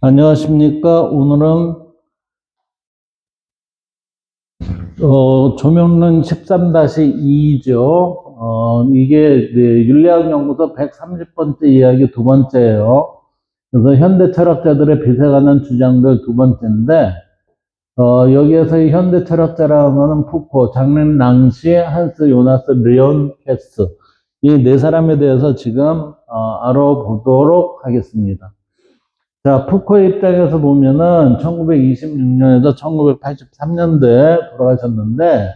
안녕하십니까. 오늘은 조명론 13-2죠. 이게 윤리학 연구소 130번째 이야기 두 번째예요. 그래서 현대 철학자들의 빛에 관한 주장들 두 번째인데, 여기에서 이 현대 철학자라는 거는 푸코, 장렌 랑시, 한스 요나스 리온 캐스, 이 네 사람에 대해서 지금 알아보도록 하겠습니다. 자, 푸코의 입장에서 보면은 1926년에서 1983년도에 돌아가셨는데,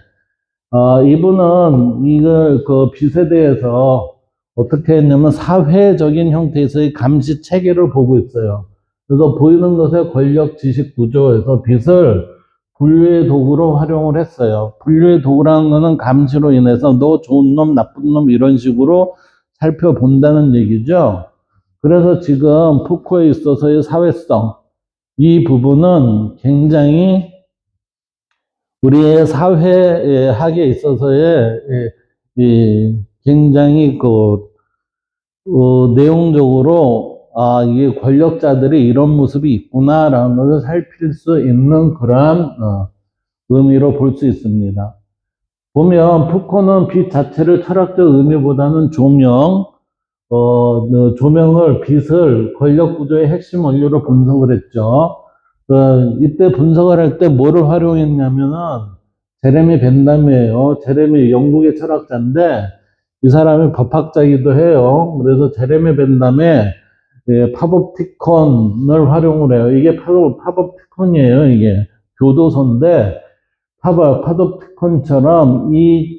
이분은 이걸 그 빛에 대해서 어떻게 했냐면 사회적인 형태에서의 감시 체계를 보고 있어요. 그래서 보이는 것의 권력 지식 구조에서 빛을 분류의 도구로 활용을 했어요. 분류의 도구라는 거는 감시로 인해서 너 좋은 놈, 나쁜 놈 이런 식으로 살펴본다는 얘기죠. 그래서 지금 푸코에 있어서의 사회성, 이 부분은 굉장히 우리의 사회학에 있어서의 굉장히 내용적으로 이게 권력자들이 이런 모습이 있구나라는 것을 살필 수 있는 그러한 의미로 볼 수 있습니다. 보면 푸코는 빛 자체를 철학적 의미보다는 조명을, 빛을 권력 구조의 핵심 원료로 분석을 했죠. 이때 분석을 할 때 뭐를 활용했냐면은, 제레미 벤담이에요. 제레미 영국의 철학자인데, 이 사람이 법학자이기도 해요. 그래서 제레미 벤담의 파법티콘을 활용을 해요. 이게 파법티콘이에요. 이게 교도소인데, 파법티콘처럼 이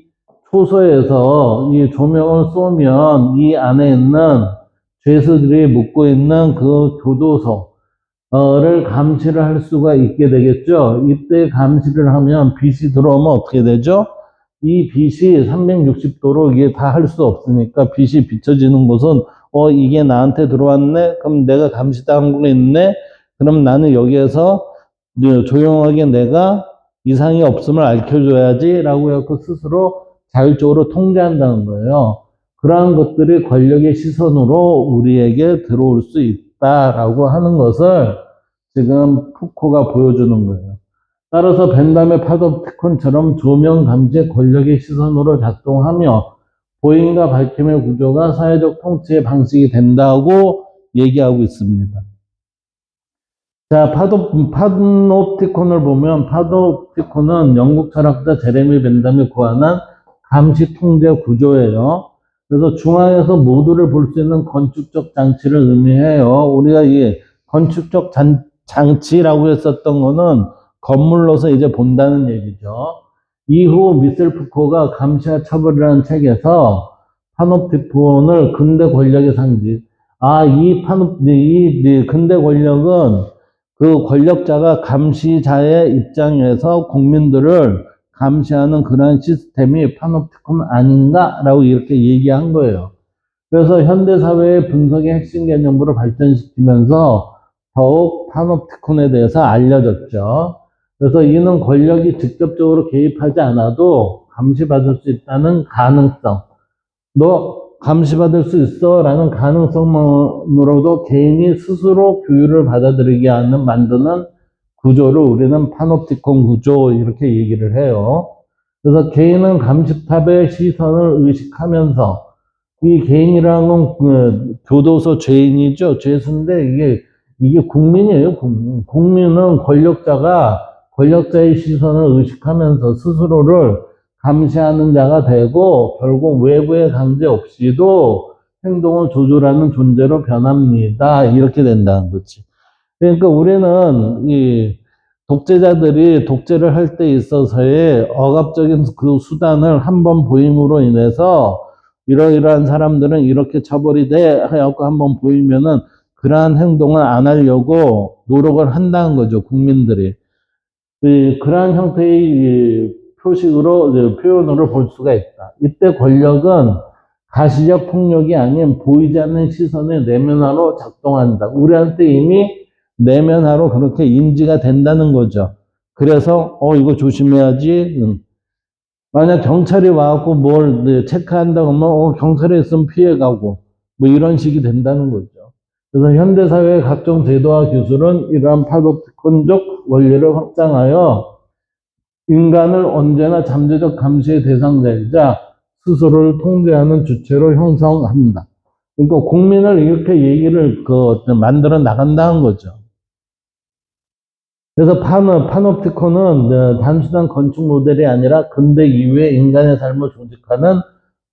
초소에서 이 조명을 쏘면 이 안에 있는 죄수들이 묵고 있는 그 교도소를 감시를 할 수가 있게 되겠죠. 이때 감시를 하면 빛이 들어오면 어떻게 되죠? 이 빛이 360도로 이게 다 할 수 없으니까 빛이 비춰지는 곳은 이게 나한테 들어왔네? 그럼 내가 감시당하고 있네? 그럼 나는 여기에서 조용하게 내가 이상이 없음을 알려줘야지 라고 해서 스스로 자율적으로 통제한다는 거예요. 그러한 것들이 권력의 시선으로 우리에게 들어올 수 있다라고 하는 것을 지금 푸코가 보여주는 거예요. 따라서 벤담의 파도티콘처럼 조명 감지 권력의 시선으로 작동하며 보임과 밝힘의 구조가 사회적 통치의 방식이 된다고 얘기하고 있습니다. 자, 파노프티콘을 보면 파노프티콘은 영국 철학자 제레미 벤담이 구현한 감시 통제 구조예요. 그래서 중앙에서 모두를 볼 수 있는 건축적 장치를 의미해요. 우리가 이 건축적 장치라고 했었던 거는 건물로서 이제 본다는 얘기죠. 이후 미셀 푸코가 감시와 처벌이라는 책에서 파노프티콘을 근대 권력의 상징. 이 근대 권력은 그 권력자가 감시자의 입장에서 국민들을 감시하는 그런 시스템이 파노프티콘 아닌가라고 이렇게 얘기한 거예요. 그래서 현대사회의 분석의 핵심 개념으로 발전시키면서 더욱 파노프티콘에 대해서 알려졌죠. 그래서 이는 권력이 직접적으로 개입하지 않아도 감시받을 수 있다는 가능성, 너 감시받을 수 있어 라는 가능성으로도 개인이 스스로 교육을 받아들이게 하는 만드는 구조를 우리는 파노프티콘 구조 이렇게 얘기를 해요. 그래서 개인은 감시탑의 시선을 의식하면서 이 개인이라는 건 교도소 죄인이죠. 죄수인데 이게 국민이에요. 국민은 권력자의 시선을 의식하면서 스스로를 감시하는 자가 되고 결국 외부의 강제 없이도 행동을 조절하는 존재로 변합니다. 이렇게 된다는 거지. 그러니까 우리는 이 독재자들이 독재를 할 때 있어서의 억압적인 그 수단을 한번 보임으로 인해서 이러이러한 사람들은 이렇게 처벌이 돼 하고 한번 보이면은 그러한 행동을 안 하려고 노력을 한다는 거죠. 국민들이. 그러한 형태의 표식으로, 표현으로 볼 수가 있다. 이때 권력은 가시적 폭력이 아닌 보이지 않는 시선의 내면화로 작동한다. 우리한테 이미 내면화로 그렇게 인지가 된다는 거죠. 그래서, 이거 조심해야지. 만약 경찰이 와갖고 뭘 체크한다고 하면, 경찰에 있으면 피해가고, 뭐 이런 식이 된다는 거죠. 그래서 현대사회의 각종 제도와 기술은 이러한 파노프티콘적 원리를 확장하여 인간을 언제나 잠재적 감시의 대상자이자 스스로를 통제하는 주체로 형성한다. 그러니까 국민을 이렇게 얘기를 만들어 나간다는 거죠. 그래서 파놉티콘은 단순한 건축 모델이 아니라 근대 이후의 인간의 삶을 조직하는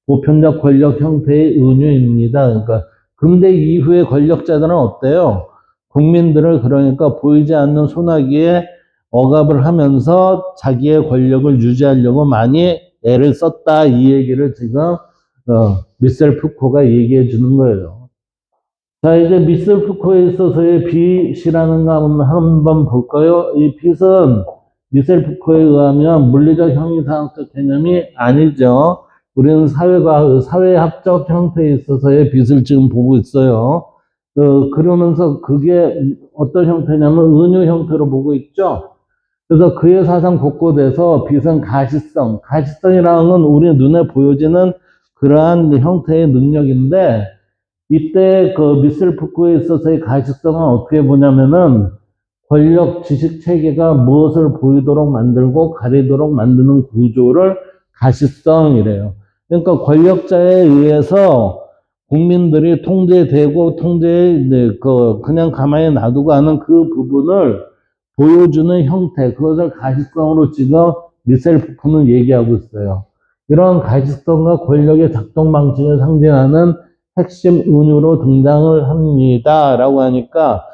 보편적 권력 형태의 은유입니다. 그러니까 근대 이후의 권력자들은 어때요? 국민들을 그러니까 보이지 않는 소나기에 억압을 하면서 자기의 권력을 유지하려고 많이 애를 썼다. 이 얘기를 지금 미셀 푸코가 얘기해 주는 거예요. 자, 이제 미셀 푸코에 있어서의 빛이라는 거 한번 볼까요? 이 빛은 미셀 푸코에 의하면 물리적 형이상학적 개념이 아니죠. 우리는 사회학적 형태에 있어서의 빛을 지금 보고 있어요. 그러면서 그게 어떤 형태냐면 은유 형태로 보고 있죠. 그래서 그의 사상 곳곳에서 빛은 가시성이라는 건 우리 눈에 보여지는 그러한 형태의 능력인데, 이때 미셀 푸코에 있어서의 가시성은 어떻게 보냐면은 권력 지식 체계가 무엇을 보이도록 만들고 가리도록 만드는 구조를 가시성이래요. 그러니까 권력자에 의해서 국민들이 통제되고 그냥 가만히 놔두고 하는 그 부분을 보여주는 형태, 그것을 가시성으로 지금 미셀 푸코는 얘기하고 있어요. 이런 가시성과 권력의 작동 방식을 상징하는 핵심 은유로 등장을 합니다. 라고 하니까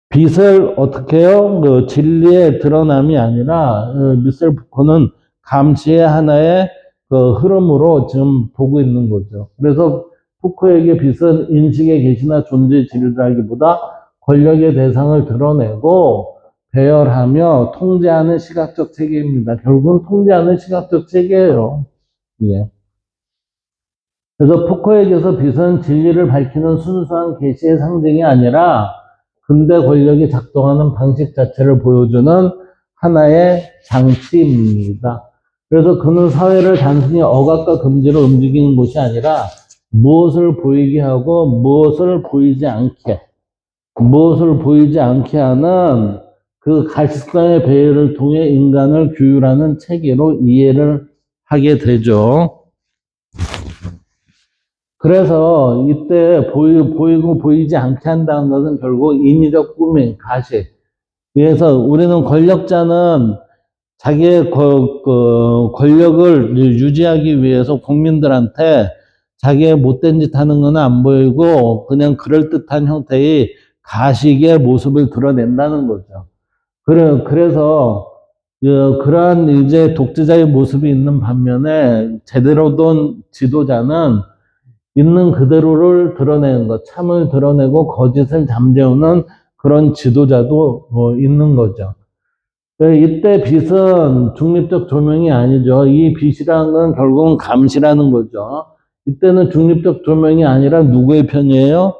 빛을 어떻게 해요? 진리의 드러남이 아니라 미셀 푸코는 감시의 하나의 흐름으로 지금 보고 있는 거죠. 그래서 푸코에게 빛은 인식의 계시나 존재의 진리라기보다 권력의 대상을 드러내고 배열하며 통제하는 시각적 체계입니다. 결국은 통제하는 시각적 체계예요. 예. 그래서 푸코에게서 빛은 진리를 밝히는 순수한 계시의 상징이 아니라 근대 권력이 작동하는 방식 자체를 보여주는 하나의 장치입니다. 그래서 그는 사회를 단순히 억압과 금지로 움직이는 곳이 아니라 무엇을 보이게 하고 무엇을 보이지 않게 하는 그 가시성의 배열을 통해 인간을 규율하는 체계로 이해를 하게 되죠. 그래서 이때 보이고 보이지 않게 한다는 것은 결국 인위적 꾸밈, 가식. 그래서 우리는 권력자는 자기의 권력을 유지하기 위해서 국민들한테 자기의 못된 짓 하는 건 안 보이고 그냥 그럴듯한 형태의 가식의 모습을 드러낸다는 거죠. 그래서 그러한 이제 독재자의 모습이 있는 반면에 제대로 된 지도자는 있는 그대로를 드러내는 것, 참을 드러내고 거짓을 잠재우는 그런 지도자도 있는 거죠. 이때 빛은 중립적 조명이 아니죠. 이 빛이라는 건 결국은 감시라는 거죠. 이때는 중립적 조명이 아니라 누구의 편이에요?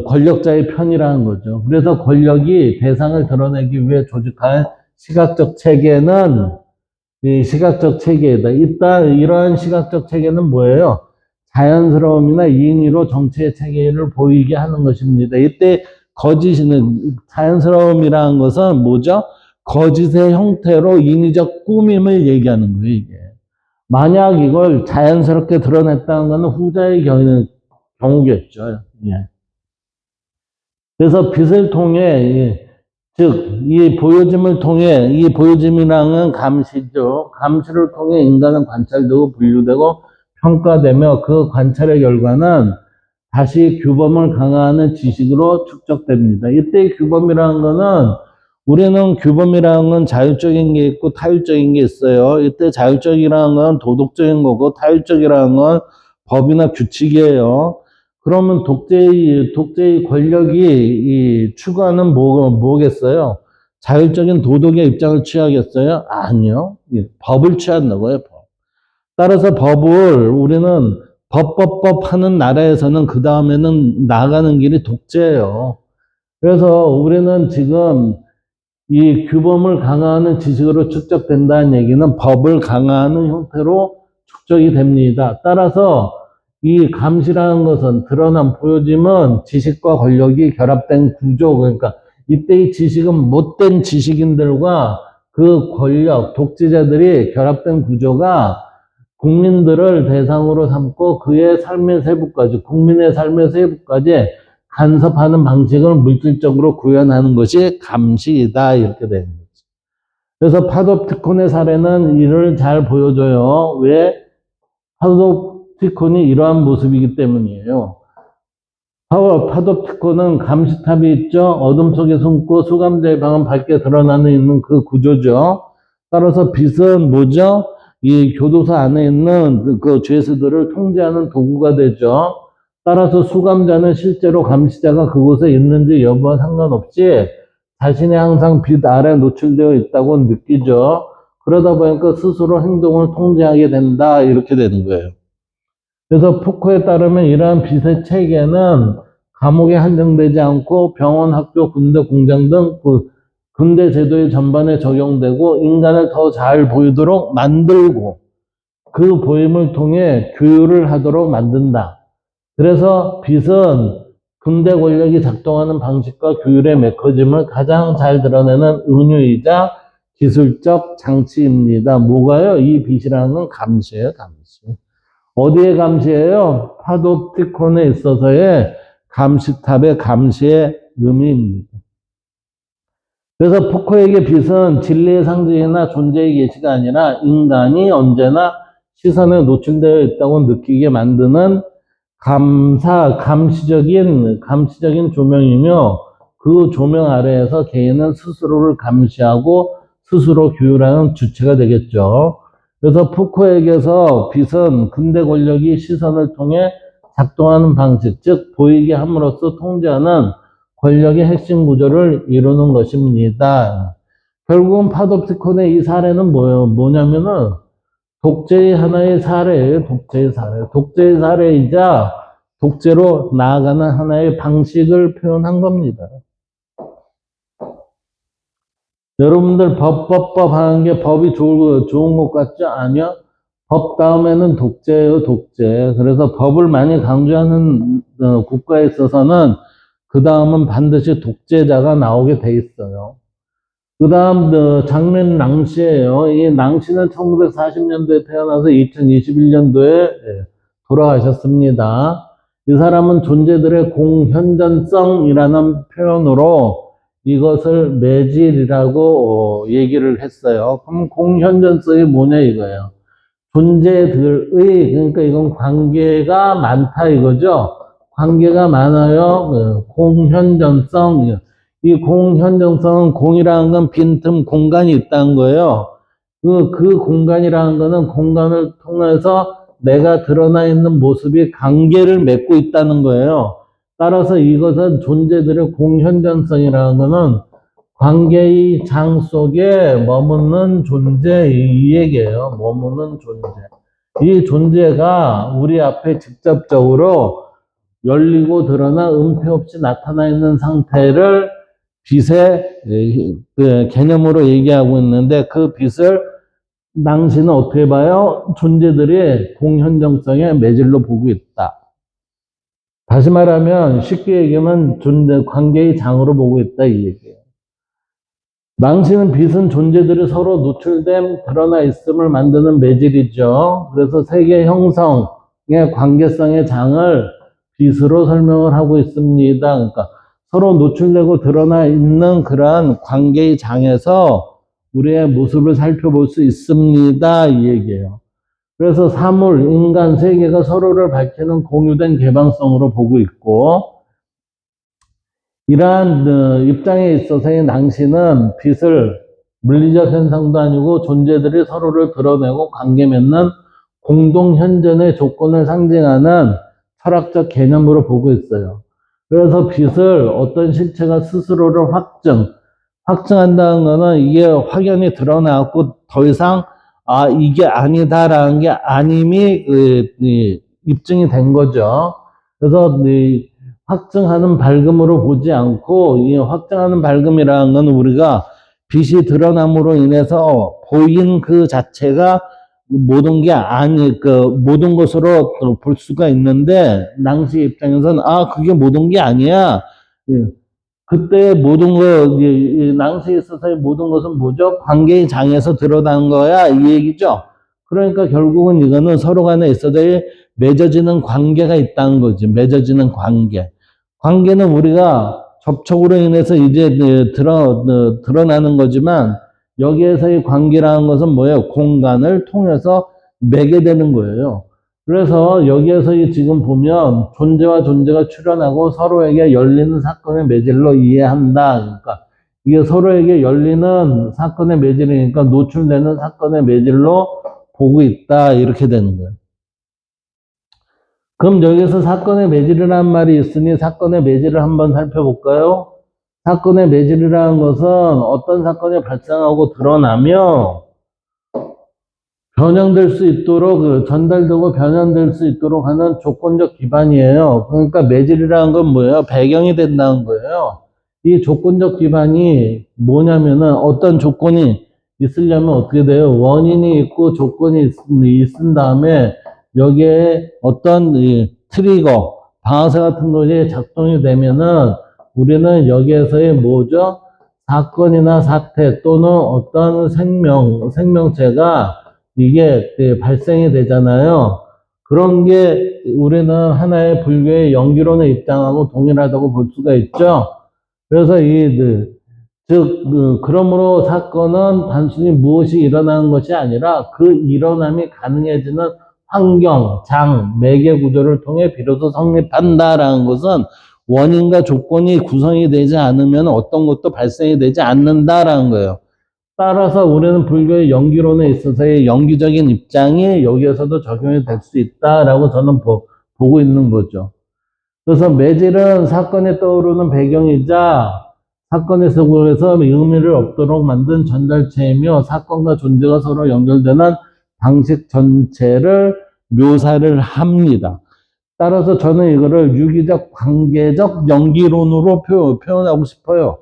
권력자의 편이라는 거죠. 그래서 권력이 대상을 드러내기 위해 조직한 시각적 체계는 이 시각적 체계이다. 이러한 시각적 체계는 뭐예요? 자연스러움이나 인위로 정치의 체계를 보이게 하는 것입니다. 이때 자연스러움이라는 것은 뭐죠? 거짓의 형태로 인위적 꾸밈을 얘기하는 거예요, 이게. 만약 이걸 자연스럽게 드러냈다는 것은 후자의 경우겠죠. 예. 그래서 빛을 통해, 즉, 이 보여짐이라는 감시죠. 감시를 통해 인간은 관찰되고 분류되고 평가되며 그 관찰의 결과는 다시 규범을 강화하는 지식으로 축적됩니다. 이때 규범이라는 거는 우리는 규범이라는 건 자율적인 게 있고 타율적인 게 있어요. 이때 자율적이라는 건 도덕적인 거고 타율적이라는 건 법이나 규칙이에요. 그러면 독재의 권력이 추구하는 뭐겠어요? 자율적인 도덕의 입장을 취하겠어요? 아니요. 법을 취한다고요, 법. 따라서 법을 우리는 법 하는 나라에서는 그 다음에는 나가는 길이 독재예요. 그래서 우리는 지금 이 규범을 강화하는 지식으로 축적된다는 얘기는 법을 강화하는 형태로 축적이 됩니다. 따라서 이 감시라는 것은 드러난 보여짐은 지식과 권력이 결합된 구조. 그러니까 이때의 지식은 못된 지식인들과 그 권력, 독재자들이 결합된 구조가 국민들을 대상으로 삼고 그의 삶의 세부까지, 국민의 삶의 세부까지 간섭하는 방식을 물질적으로 구현하는 것이 감시이다. 이렇게 되는 거죠. 그래서 파놉티콘의 사례는 이를 잘 보여줘요. 왜? 파놉티콘이 이러한 모습이기 때문이에요. 파놉티콘은 감시탑이 있죠. 어둠 속에 숨고 수감자의 방은 밝게 드러나는 있는 그 구조죠. 따라서 빛은 뭐죠? 이 교도소 안에 있는 그 죄수들을 통제하는 도구가 되죠. 따라서 수감자는 실제로 감시자가 그곳에 있는지 여부와 상관없이 자신이 항상 빛 아래 노출되어 있다고 느끼죠. 그러다 보니까 스스로 행동을 통제하게 된다. 이렇게 되는 거예요. 그래서 푸코에 따르면 이러한 빛의 체계는 감옥에 한정되지 않고 병원, 학교, 군대, 공장 등 군대 제도의 전반에 적용되고 인간을 더 잘 보이도록 만들고 그 보임을 통해 교육을 하도록 만든다. 그래서 빛은 군대 권력이 작동하는 방식과 규율의 메커즘을 가장 잘 드러내는 은유이자 기술적 장치입니다. 뭐가요? 이 빛이라는 건 감시예요, 감시. 어디에 감시예요? 파놉티콘에 있어서의 감시탑의 감시의 의미입니다. 그래서 푸코에게 빛은 진리의 상징이나 존재의 계시가 아니라 인간이 언제나 시선에 노출되어 있다고 느끼게 만드는 감시적인 조명이며 그 조명 아래에서 개인은 스스로를 감시하고 스스로 규율하는 주체가 되겠죠. 그래서 푸코에게서 빛은 근대 권력이 시선을 통해 작동하는 방식, 즉 보이게 함으로써 통제하는 권력의 핵심 구조를 이루는 것입니다. 결국은 파놉티콘의 이 사례는 뭐냐면은 독재의 하나의 사례예요. 독재의 사례. 독재의 사례이자 독재로 나아가는 하나의 방식을 표현한 겁니다. 여러분들 법 하는 게 법이 좋은 것 같죠? 아니요. 법 다음에는 독재예요, 독재. 그래서 법을 많이 강조하는 국가에 있어서는 그 다음은 반드시 독재자가 나오게 돼 있어요. 그 다음 장면 낭시예요. 이 낭시는 1940년도에 태어나서 2021년도에 돌아가셨습니다. 이 사람은 존재들의 공현전성이라는 표현으로 이것을 매질이라고 얘기를 했어요. 그럼 공현전성이 뭐냐 이거예요. 존재들의, 그러니까 이건 관계가 많다 이거죠. 관계가 많아요. 공현전성. 이 공현정성은 공이라는 건 빈틈 공간이 있다는 거예요. 그 공간이라는 거는 공간을 통해서 내가 드러나 있는 모습이 관계를 맺고 있다는 거예요. 따라서 이것은 존재들의 공현전성이라는 거는 관계의 장 속에 머무는 존재 이 얘기예요. 머무는 존재. 이 존재가 우리 앞에 직접적으로 열리고 드러나 은폐 없이 나타나 있는 상태를 빛의 개념으로 얘기하고 있는데 그 빛을 낭시는 어떻게 봐요? 존재들이 공현정성의 매질로 보고 있다. 다시 말하면 쉽게 얘기하면 존재 관계의 장으로 보고 있다 이 얘기예요. 낭시는 빛은 존재들이 서로 노출됨 드러나 있음을 만드는 매질이죠. 그래서 세계 형성의 관계성의 장을 빛으로 설명을 하고 있습니다. 그러니까 서로 노출되고 드러나 있는 그러한 관계의 장에서 우리의 모습을 살펴볼 수 있습니다. 이 얘기예요. 그래서 사물, 인간, 세계가 서로를 밝히는 공유된 개방성으로 보고 있고 이러한 입장에 있어서의 낭시는 빛을 물리적 현상도 아니고 존재들이 서로를 드러내고 관계 맺는 공동 현존의 조건을 상징하는 철학적 개념으로 보고 있어요. 그래서 빛을 어떤 실체가 스스로를 확증한다는 거는 이게 확연히 드러나고 더 이상 이게 아니다라는 게 아님이 입증이 된 거죠. 그래서 확증하는 밝음으로 보지 않고 이 확증하는 밝음이라는 건 우리가 빛이 드러남으로 인해서 보인 그 자체가 모든 게 아니, 모든 것으로 볼 수가 있는데, 낭시 입장에서는, 그게 모든 게 아니야. 예. 그때 모든 거, 이 낭시에 있어서의 모든 것은 뭐죠? 관계의 장에서 드러난 거야. 이 얘기죠. 그러니까 결국은 이거는 서로 간에 있어서의 맺어지는 관계가 있다는 거지. 맺어지는 관계. 관계는 우리가 접촉으로 인해서 이제 드러나는 거지만 여기에서의 관계라는 것은 뭐예요? 공간을 통해서 매게 되는 거예요. 그래서 여기에서 지금 보면 존재와 존재가 출현하고 서로에게 열리는 사건의 매질로 이해한다. 그러니까 이게 서로에게 열리는 사건의 매질이니까 노출되는 사건의 매질로 보고 있다. 이렇게 되는 거예요. 그럼 여기서 사건의 매질이라는 말이 있으니 사건의 매질을 한번 살펴볼까요? 사건의 매질이라는 것은 어떤 사건이 발생하고 드러나며 변형될 수 있도록 전달되고 변형될 수 있도록 하는 조건적 기반이에요. 그러니까 매질이라는 건 뭐예요? 배경이 된다는 거예요. 이 조건적 기반이 뭐냐면은 어떤 조건이 있으려면 어떻게 돼요? 원인이 있고 조건이 있은 다음에 여기에 어떤 트리거, 방아쇠 같은 것이 작동이 되면은 우리는 여기에서의 뭐죠? 사건이나 사태 또는 어떤 생명체가 이게 발생이 되잖아요. 그런 게 우리는 하나의 불교의 연기론의 입장하고 동일하다고 볼 수가 있죠. 그래서 그러므로 사건은 단순히 무엇이 일어나는 것이 아니라 그 일어남이 가능해지는 환경, 장, 매개 구조를 통해 비로소 성립한다라는 것은 원인과 조건이 구성이 되지 않으면 어떤 것도 발생이 되지 않는다라는 거예요. 따라서 우리는 불교의 연기론에 있어서의 연기적인 입장이 여기에서도 적용이 될 수 있다라고 저는 보고 있는 거죠. 그래서 매질은 사건에 떠오르는 배경이자 사건의 속에서 의미를 없도록 만든 전달체이며 사건과 존재가 서로 연결되는 방식 전체를 묘사를 합니다. 따라서 저는 이거를 유기적 관계적 연기론으로 표현하고 싶어요.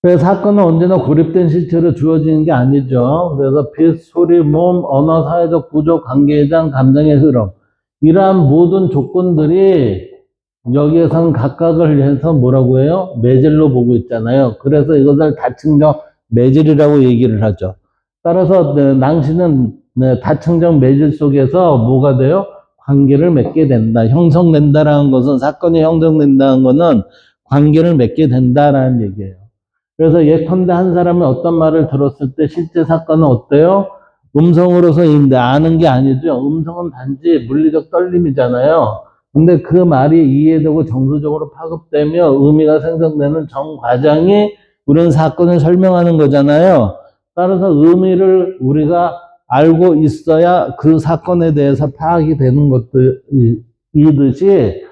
그래서 사건은 언제나 고립된 실체로 주어지는 게 아니죠. 그래서 빛, 소리, 몸, 언어, 사회적 구조, 관계장, 감정의 흐름. 이러한 모든 조건들이 여기에서는 각각을 해서 뭐라고 해요? 매질로 보고 있잖아요. 그래서 이것을 다층적 매질이라고 얘기를 하죠. 따라서 낭시는 다층적 매질 속에서 뭐가 돼요? 관계를 맺게 된다. 형성된다라는 것은 사건이 형성된다는 것은 관계를 맺게 된다라는 얘기예요. 그래서 예컨대 한 사람이 어떤 말을 들었을 때 실제 사건은 어때요? 음성으로서 아는 게 아니죠. 음성은 단지 물리적 떨림이잖아요. 근데 그 말이 이해되고 정서적으로 파급되며 의미가 생성되는 정 과정이 우리는 사건을 설명하는 거잖아요. 따라서 의미를 우리가 알고 있어야 그 사건에 대해서 파악이 되는 것이듯이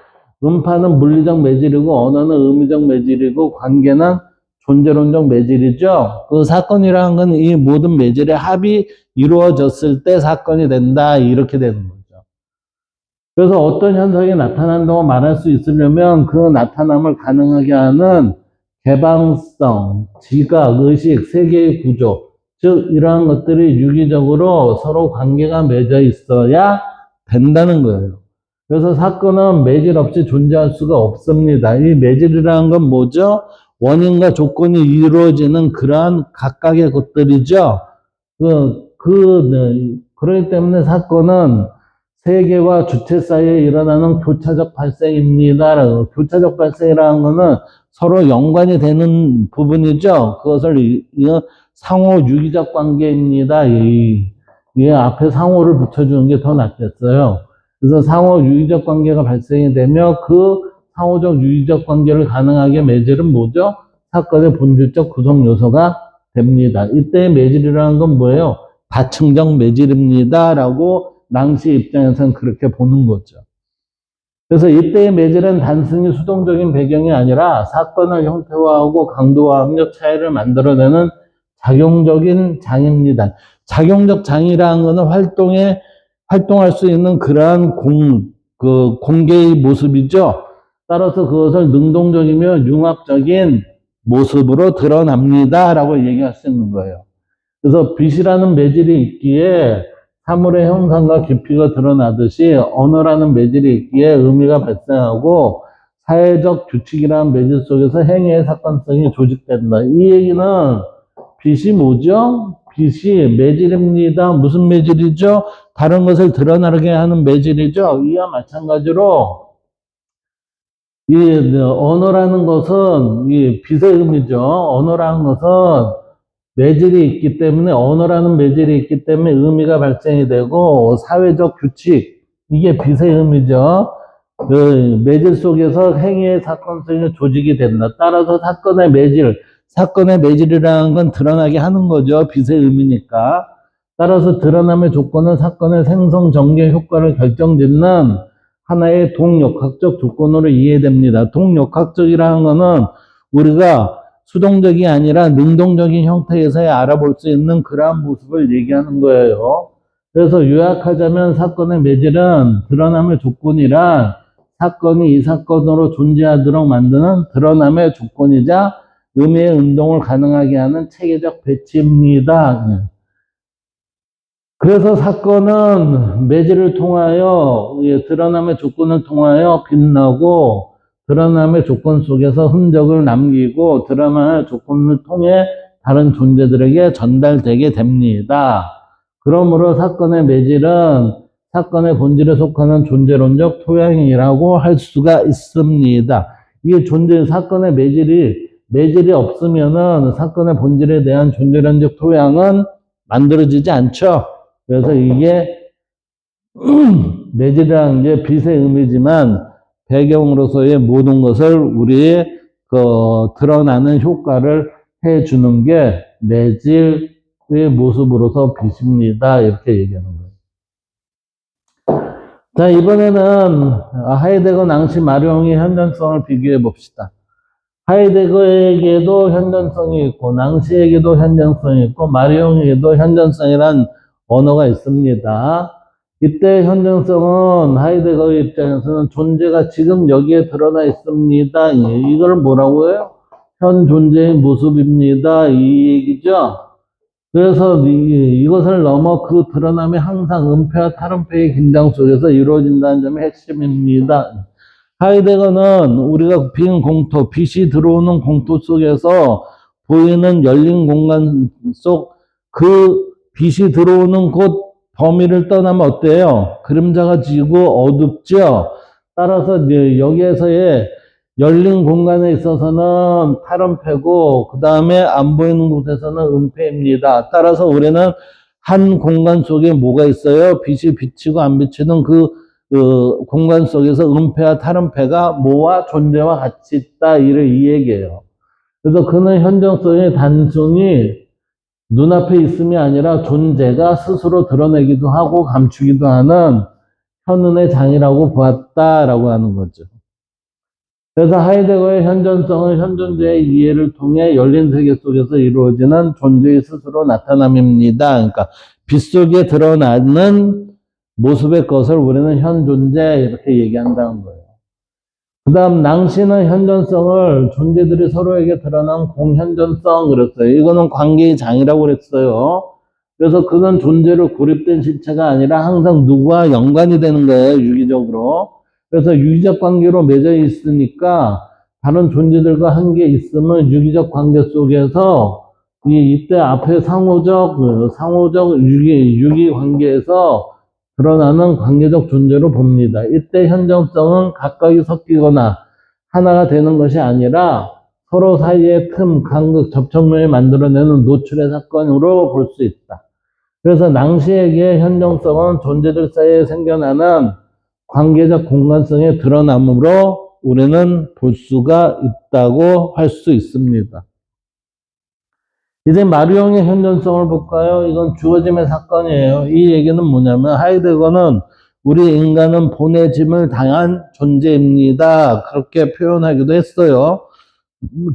음파는 물리적 매질이고 언어는 의미적 매질이고 관계는 존재론적 매질이죠. 그 사건이라는 건 이 모든 매질의 합이 이루어졌을 때 사건이 된다. 이렇게 되는 거죠. 그래서 어떤 현상이 나타난다고 말할 수 있으려면 그 나타남을 가능하게 하는 개방성, 지각, 의식, 세계의 구조, 즉 이러한 것들이 유기적으로 서로 관계가 맺어 있어야 된다는 거예요. 그래서 사건은 매질 없이 존재할 수가 없습니다. 이 매질이라는 건 뭐죠? 원인과 조건이 이루어지는 그러한 각각의 것들이죠. 그렇기 때문에 사건은 세계와 주체 사이에 일어나는 교차적 발생입니다. 교차적 발생이라는 것은 서로 연관이 되는 부분이죠. 그것을 상호 유기적 관계입니다. 이 앞에 상호를 붙여주는 게 더 낫겠어요. 그래서 상호 유기적 관계가 발생이 되며 그 상호적 유기적 관계를 가능하게 매질은 뭐죠? 사건의 본질적 구성 요소가 됩니다. 이때의 매질이라는 건 뭐예요? 다층적 매질입니다. 라고 낭시 입장에서는 그렇게 보는 거죠. 그래서 이때의 매질은 단순히 수동적인 배경이 아니라 사건을 형태화하고 강도화하며 차이를 만들어내는 작용적인 장입니다. 작용적 장이라는 것은 활동할 수 있는 그러한 공개의 모습이죠. 따라서 그것을 능동적이며 융합적인 모습으로 드러납니다. 라고 얘기할 수 있는 거예요. 그래서 빛이라는 매질이 있기에 사물의 형상과 깊이가 드러나듯이 언어라는 매질이 있기에 의미가 발생하고 사회적 규칙이라는 매질 속에서 행위의 사건성이 조직된다. 이 얘기는 빛이 뭐죠? 빛이 매질입니다. 무슨 매질이죠? 다른 것을 드러나게 하는 매질이죠. 이와 마찬가지로 이 언어라는 것은 이 빛의 의미죠. 언어라는 것은 매질이 있기 때문에 언어라는 매질이 있기 때문에 의미가 발생이 되고 사회적 규칙 이게 빛의 의미죠. 그 매질 속에서 행위의 사건성이 조직이 된다. 따라서 사건의 매질이라는 건 드러나게 하는 거죠. 빛의 의미니까. 따라서 드러남의 조건은 사건의 생성 전개 효과를 결정짓는 하나의 동역학적 조건으로 이해됩니다. 동역학적이라는 거는 우리가 수동적이 아니라 능동적인 형태에서의 알아볼 수 있는 그러한 모습을 얘기하는 거예요. 그래서 요약하자면 사건의 매질은 드러남의 조건이란 사건이 이 사건으로 존재하도록 만드는 드러남의 조건이자 의미의 운동을 가능하게 하는 체계적 배치입니다. 그래서 사건은 매질을 통하여 드러남의 조건을 통하여 빛나고 드러남의 조건 속에서 흔적을 남기고 드러남의 조건을 통해 다른 존재들에게 전달되게 됩니다. 그러므로 사건의 매질은 사건의 본질에 속하는 존재론적 토양이라고 할 수가 있습니다. 이게 사건의 매질이 없으면은 사건의 본질에 대한 존재론적 토양은 만들어지지 않죠. 그래서 이게 매질이라는 게 빛의 의미지만 배경으로서의 모든 것을 우리의 드러나는 효과를 해주는 게 매질의 모습으로서 빛입니다. 이렇게 얘기하는 거예요. 자, 이번에는 하이데거, 낭시, 마룡의 현존성을 비교해 봅시다. 하이데거에게도 현존성이 있고 낭시에게도 현존성이 있고 마룡에게도 현존성이란 언어가 있습니다. 이때 현존성은 하이데거의 입장에서는 존재가 지금 여기에 드러나 있습니다. 이걸 뭐라고 해요? 현 존재의 모습입니다. 이 얘기죠. 그래서 이것을 넘어 그 드러남이 항상 은폐와 탈은폐의 긴장 속에서 이루어진다는 점이 핵심입니다. 하이데거는 우리가 빈 공터, 빛이 들어오는 공터 속에서 보이는 열린 공간 속 그 빛이 들어오는 곳 범위를 떠나면 어때요? 그림자가 지고 어둡죠? 따라서 여기에서의 열린 공간에 있어서는 탈은폐고 그 다음에 안 보이는 곳에서는 은폐입니다. 따라서 우리는 한 공간 속에 뭐가 있어요? 빛이 비치고 안 비치는 그 공간 속에서 은폐와 탈은폐가 뭐와 존재와 같이 있다. 이 얘기예요. 그래서 그는 현정성이 단순히 눈앞에 있음이 아니라 존재가 스스로 드러내기도 하고 감추기도 하는 현은의 장이라고 보았다라고 하는 거죠. 그래서 하이데거의 현존성은 현존재의 이해를 통해 열린 세계 속에서 이루어지는 존재의 스스로 나타남입니다. 그러니까 빛 속에 드러나는 모습의 것을 우리는 현존재 이렇게 얘기한다는 거예요. 그 다음 낭시는 현존성을 존재들이 서로에게 드러난 공현존성 그랬어요. 이거는 관계의 장이라고 그랬어요. 그래서 그건 존재로 고립된 실체가 아니라 항상 누구와 연관이 되는 거예요. 유기적으로. 그래서 유기적 관계로 맺어 있으니까 다른 존재들과 한계 있으면 유기적 관계 속에서 이때 앞에 상호적 유기 관계에서 드러나는 관계적 존재로 봅니다. 이때 현정성은 각각이 섞이거나 하나가 되는 것이 아니라 서로 사이의 틈, 간극, 접촉면을 만들어내는 노출의 사건으로 볼 수 있다. 그래서 낭시에게 현정성은 존재들 사이에 생겨나는 관계적 공간성의 드러남으로 우리는 볼 수가 있다고 할 수 있습니다. 이제 마리옹의 현존성을 볼까요? 이건 주어짐의 사건이에요. 이 얘기는 뭐냐면 하이데거는 우리 인간은 보내짐을 당한 존재입니다. 그렇게 표현하기도 했어요.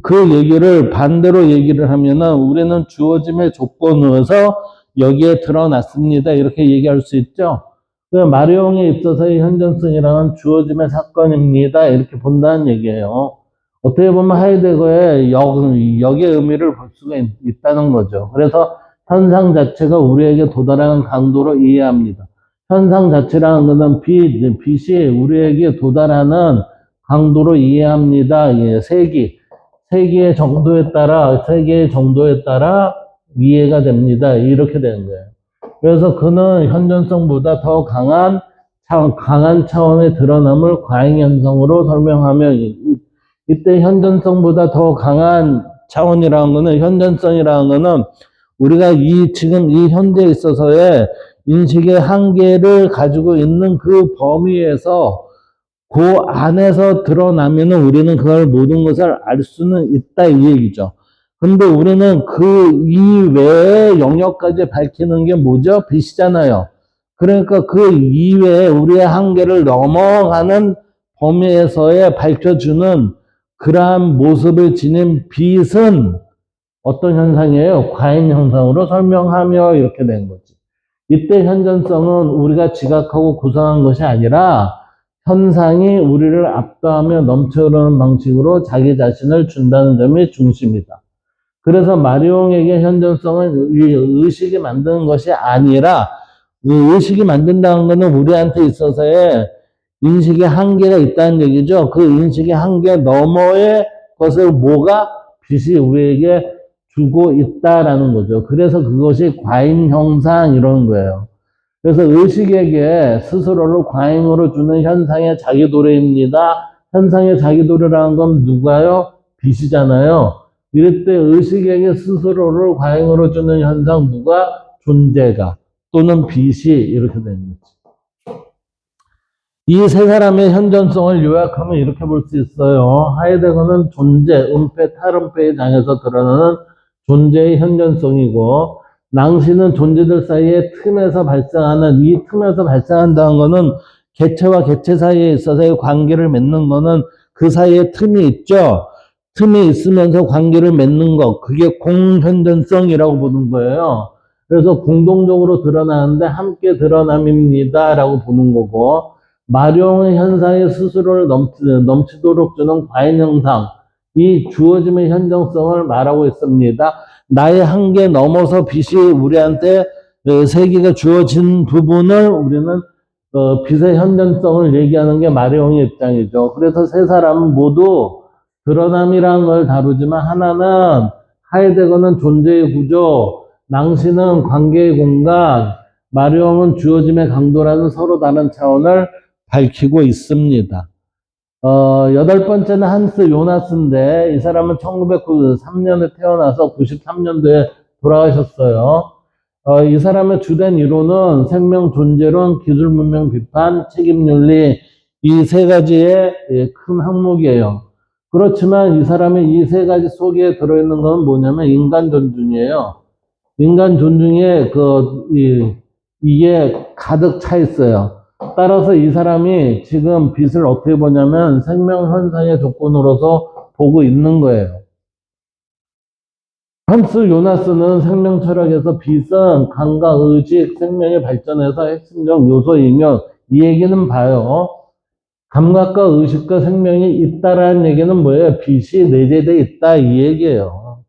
그 얘기를 반대로 얘기를 하면은 우리는 주어짐의 조건으로서 여기에 드러났습니다. 이렇게 얘기할 수 있죠. 마리옹에 있어서의 현존성이라는 주어짐의 사건입니다. 이렇게 본다는 얘기예요. 어떻게 보면 하이데거의 역의 의미를 볼 수가 있다는 거죠. 그래서 현상 자체가 우리에게 도달하는 강도로 이해합니다. 현상 자체라는 것은 빛이 우리에게 도달하는 강도로 이해합니다. 예, 세기의 정도에 따라 이해가 됩니다. 이렇게 되는 거예요. 그래서 그는 현존성보다 더 강한 차원의 드러남을 과잉현상으로 설명하며, 이때 현존성보다 더 강한 차원이라는 거는, 현존성이라는 거는 우리가 지금 이 현재에 있어서의 인식의 한계를 가지고 있는 그 범위에서, 그 안에서 드러나면은 우리는 그걸 모든 것을 알 수는 있다, 이 얘기죠. 근데 우리는 그 이외의 영역까지 밝히는 게 뭐죠? 빛이잖아요. 그러니까 그 이외에 우리의 한계를 넘어가는 범위에서의 밝혀주는 그러한 모습을 지닌 빛은 어떤 현상이에요? 과잉 현상으로 설명하며, 이렇게 된 거지. 이때 현존성은 우리가 지각하고 구성한 것이 아니라 현상이 우리를 압도하며 넘쳐흐르는 방식으로 자기 자신을 준다는 점이 중심이다. 그래서 마리옹에게 현존성은 의식이 만드는 것이 아니라, 의식이 만든다는 것은 우리한테 있어서의 인식의 한계가 있다는 얘기죠. 그 인식의 한계 너머의 것을 빛이 우리에게 주고 있다라는 거죠. 그래서 그것이 과잉 형상, 이런 거예요. 그래서 의식에게 스스로를 과잉으로 주는 현상의 자기도래입니다. 현상의 자기도래라는 건 누가요? 빛이잖아요. 이럴 때 의식에게 스스로를 과잉으로 주는 현상, 누가? 존재가 또는 빛이, 이렇게 되는 거지. 이 세 사람의 현존성을 요약하면 이렇게 볼 수 있어요. 하이데거는 존재, 은폐, 탈은폐의 장에서 드러나는 존재의 현존성이고, 낭시는 존재들 사이의 틈에서 발생하는, 이 틈에서 발생한다는 것은 개체와 개체 사이에 있어서의 관계를 맺는 것은 그 사이에 틈이 있죠. 틈이 있으면서 관계를 맺는 것, 그게 공현존성이라고 보는 거예요. 그래서 공동적으로 드러나는데 함께 드러남입니다라고 보는 거고, 마룡의 현상이 스스로를 넘치도록 주는 과잉 형상, 이 주어짐의 현정성을 말하고 있습니다. 나의 한계 넘어서 빛이 우리한테 세계가 주어진 부분을 우리는 빛의 현존성을 얘기하는 게 마리옹의 입장이죠. 그래서 세 사람은 모두 드러남이라는 걸 다루지만, 하나는 하이데거는 존재의 구조, 낭시는 관계의 공간, 마리옹은 주어짐의 강도라는 서로 다른 차원을 밝히고 있습니다. 여덟 번째는 한스 요나스인데, 이 사람은 1903년에 태어나서 93년도에 돌아가셨어요. 이 사람의 주된 이론은 생명 존재론, 기술 문명 비판, 책임 윤리, 이 세 가지의 큰 항목이에요. 그렇지만 이 사람의 이 세 가지 속에 들어있는 건 뭐냐면 인간 존중이에요. 인간 존중에 이게 가득 차 있어요. 따라서 이 사람이 지금 빛을 어떻게 보냐면 생명 현상의 조건으로서 보고 있는 거예요. 한스 요나스는 생명 철학에서 빛은 감각, 의식, 생명의 발전에서 핵심적 요소이며, 이 얘기는 봐요. 감각과 의식과 생명이 있다라는 얘기는 뭐예요? 빛이 내재되어 있다, 이 얘기예요.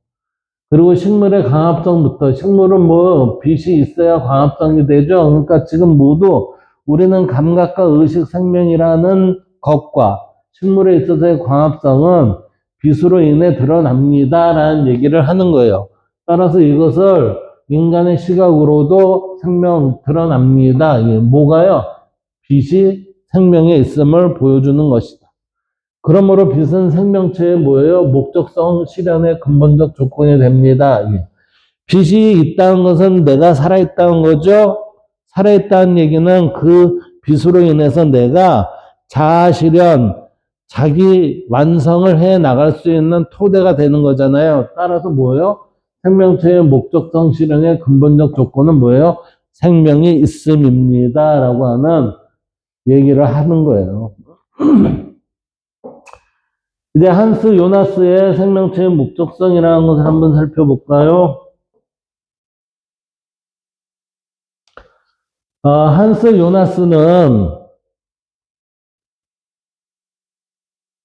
그리고 식물의 광합성부터, 식물은 빛이 있어야 광합성이 되죠. 그러니까 지금 모두 우리는 감각과 의식, 생명이라는 것과 식물에 있어서의 광합성은 빛으로 인해 드러납니다라는 얘기를 하는 거예요. 따라서 이것을 인간의 시각으로도 생명 드러납니다. 뭐가요? 빛이 생명에 있음을 보여주는 것이다. 그러므로 빛은 생명체의 뭐예요? 목적성 실현의 근본적 조건이 됩니다. 빛이 있다는 것은 내가 살아있다는 거죠. 살아있다는 얘기는 그 빛으로 인해서 내가 자아 실현, 자기 완성을 해 나갈 수 있는 토대가 되는 거잖아요. 따라서 뭐예요? 생명체의 목적성 실현의 근본적 조건은 뭐예요? 생명이 있음입니다. 라고 하는 얘기를 하는 거예요. 이제 한스 요나스의 생명체의 목적성이라는 것을 한번 살펴볼까요? 한스 요나스는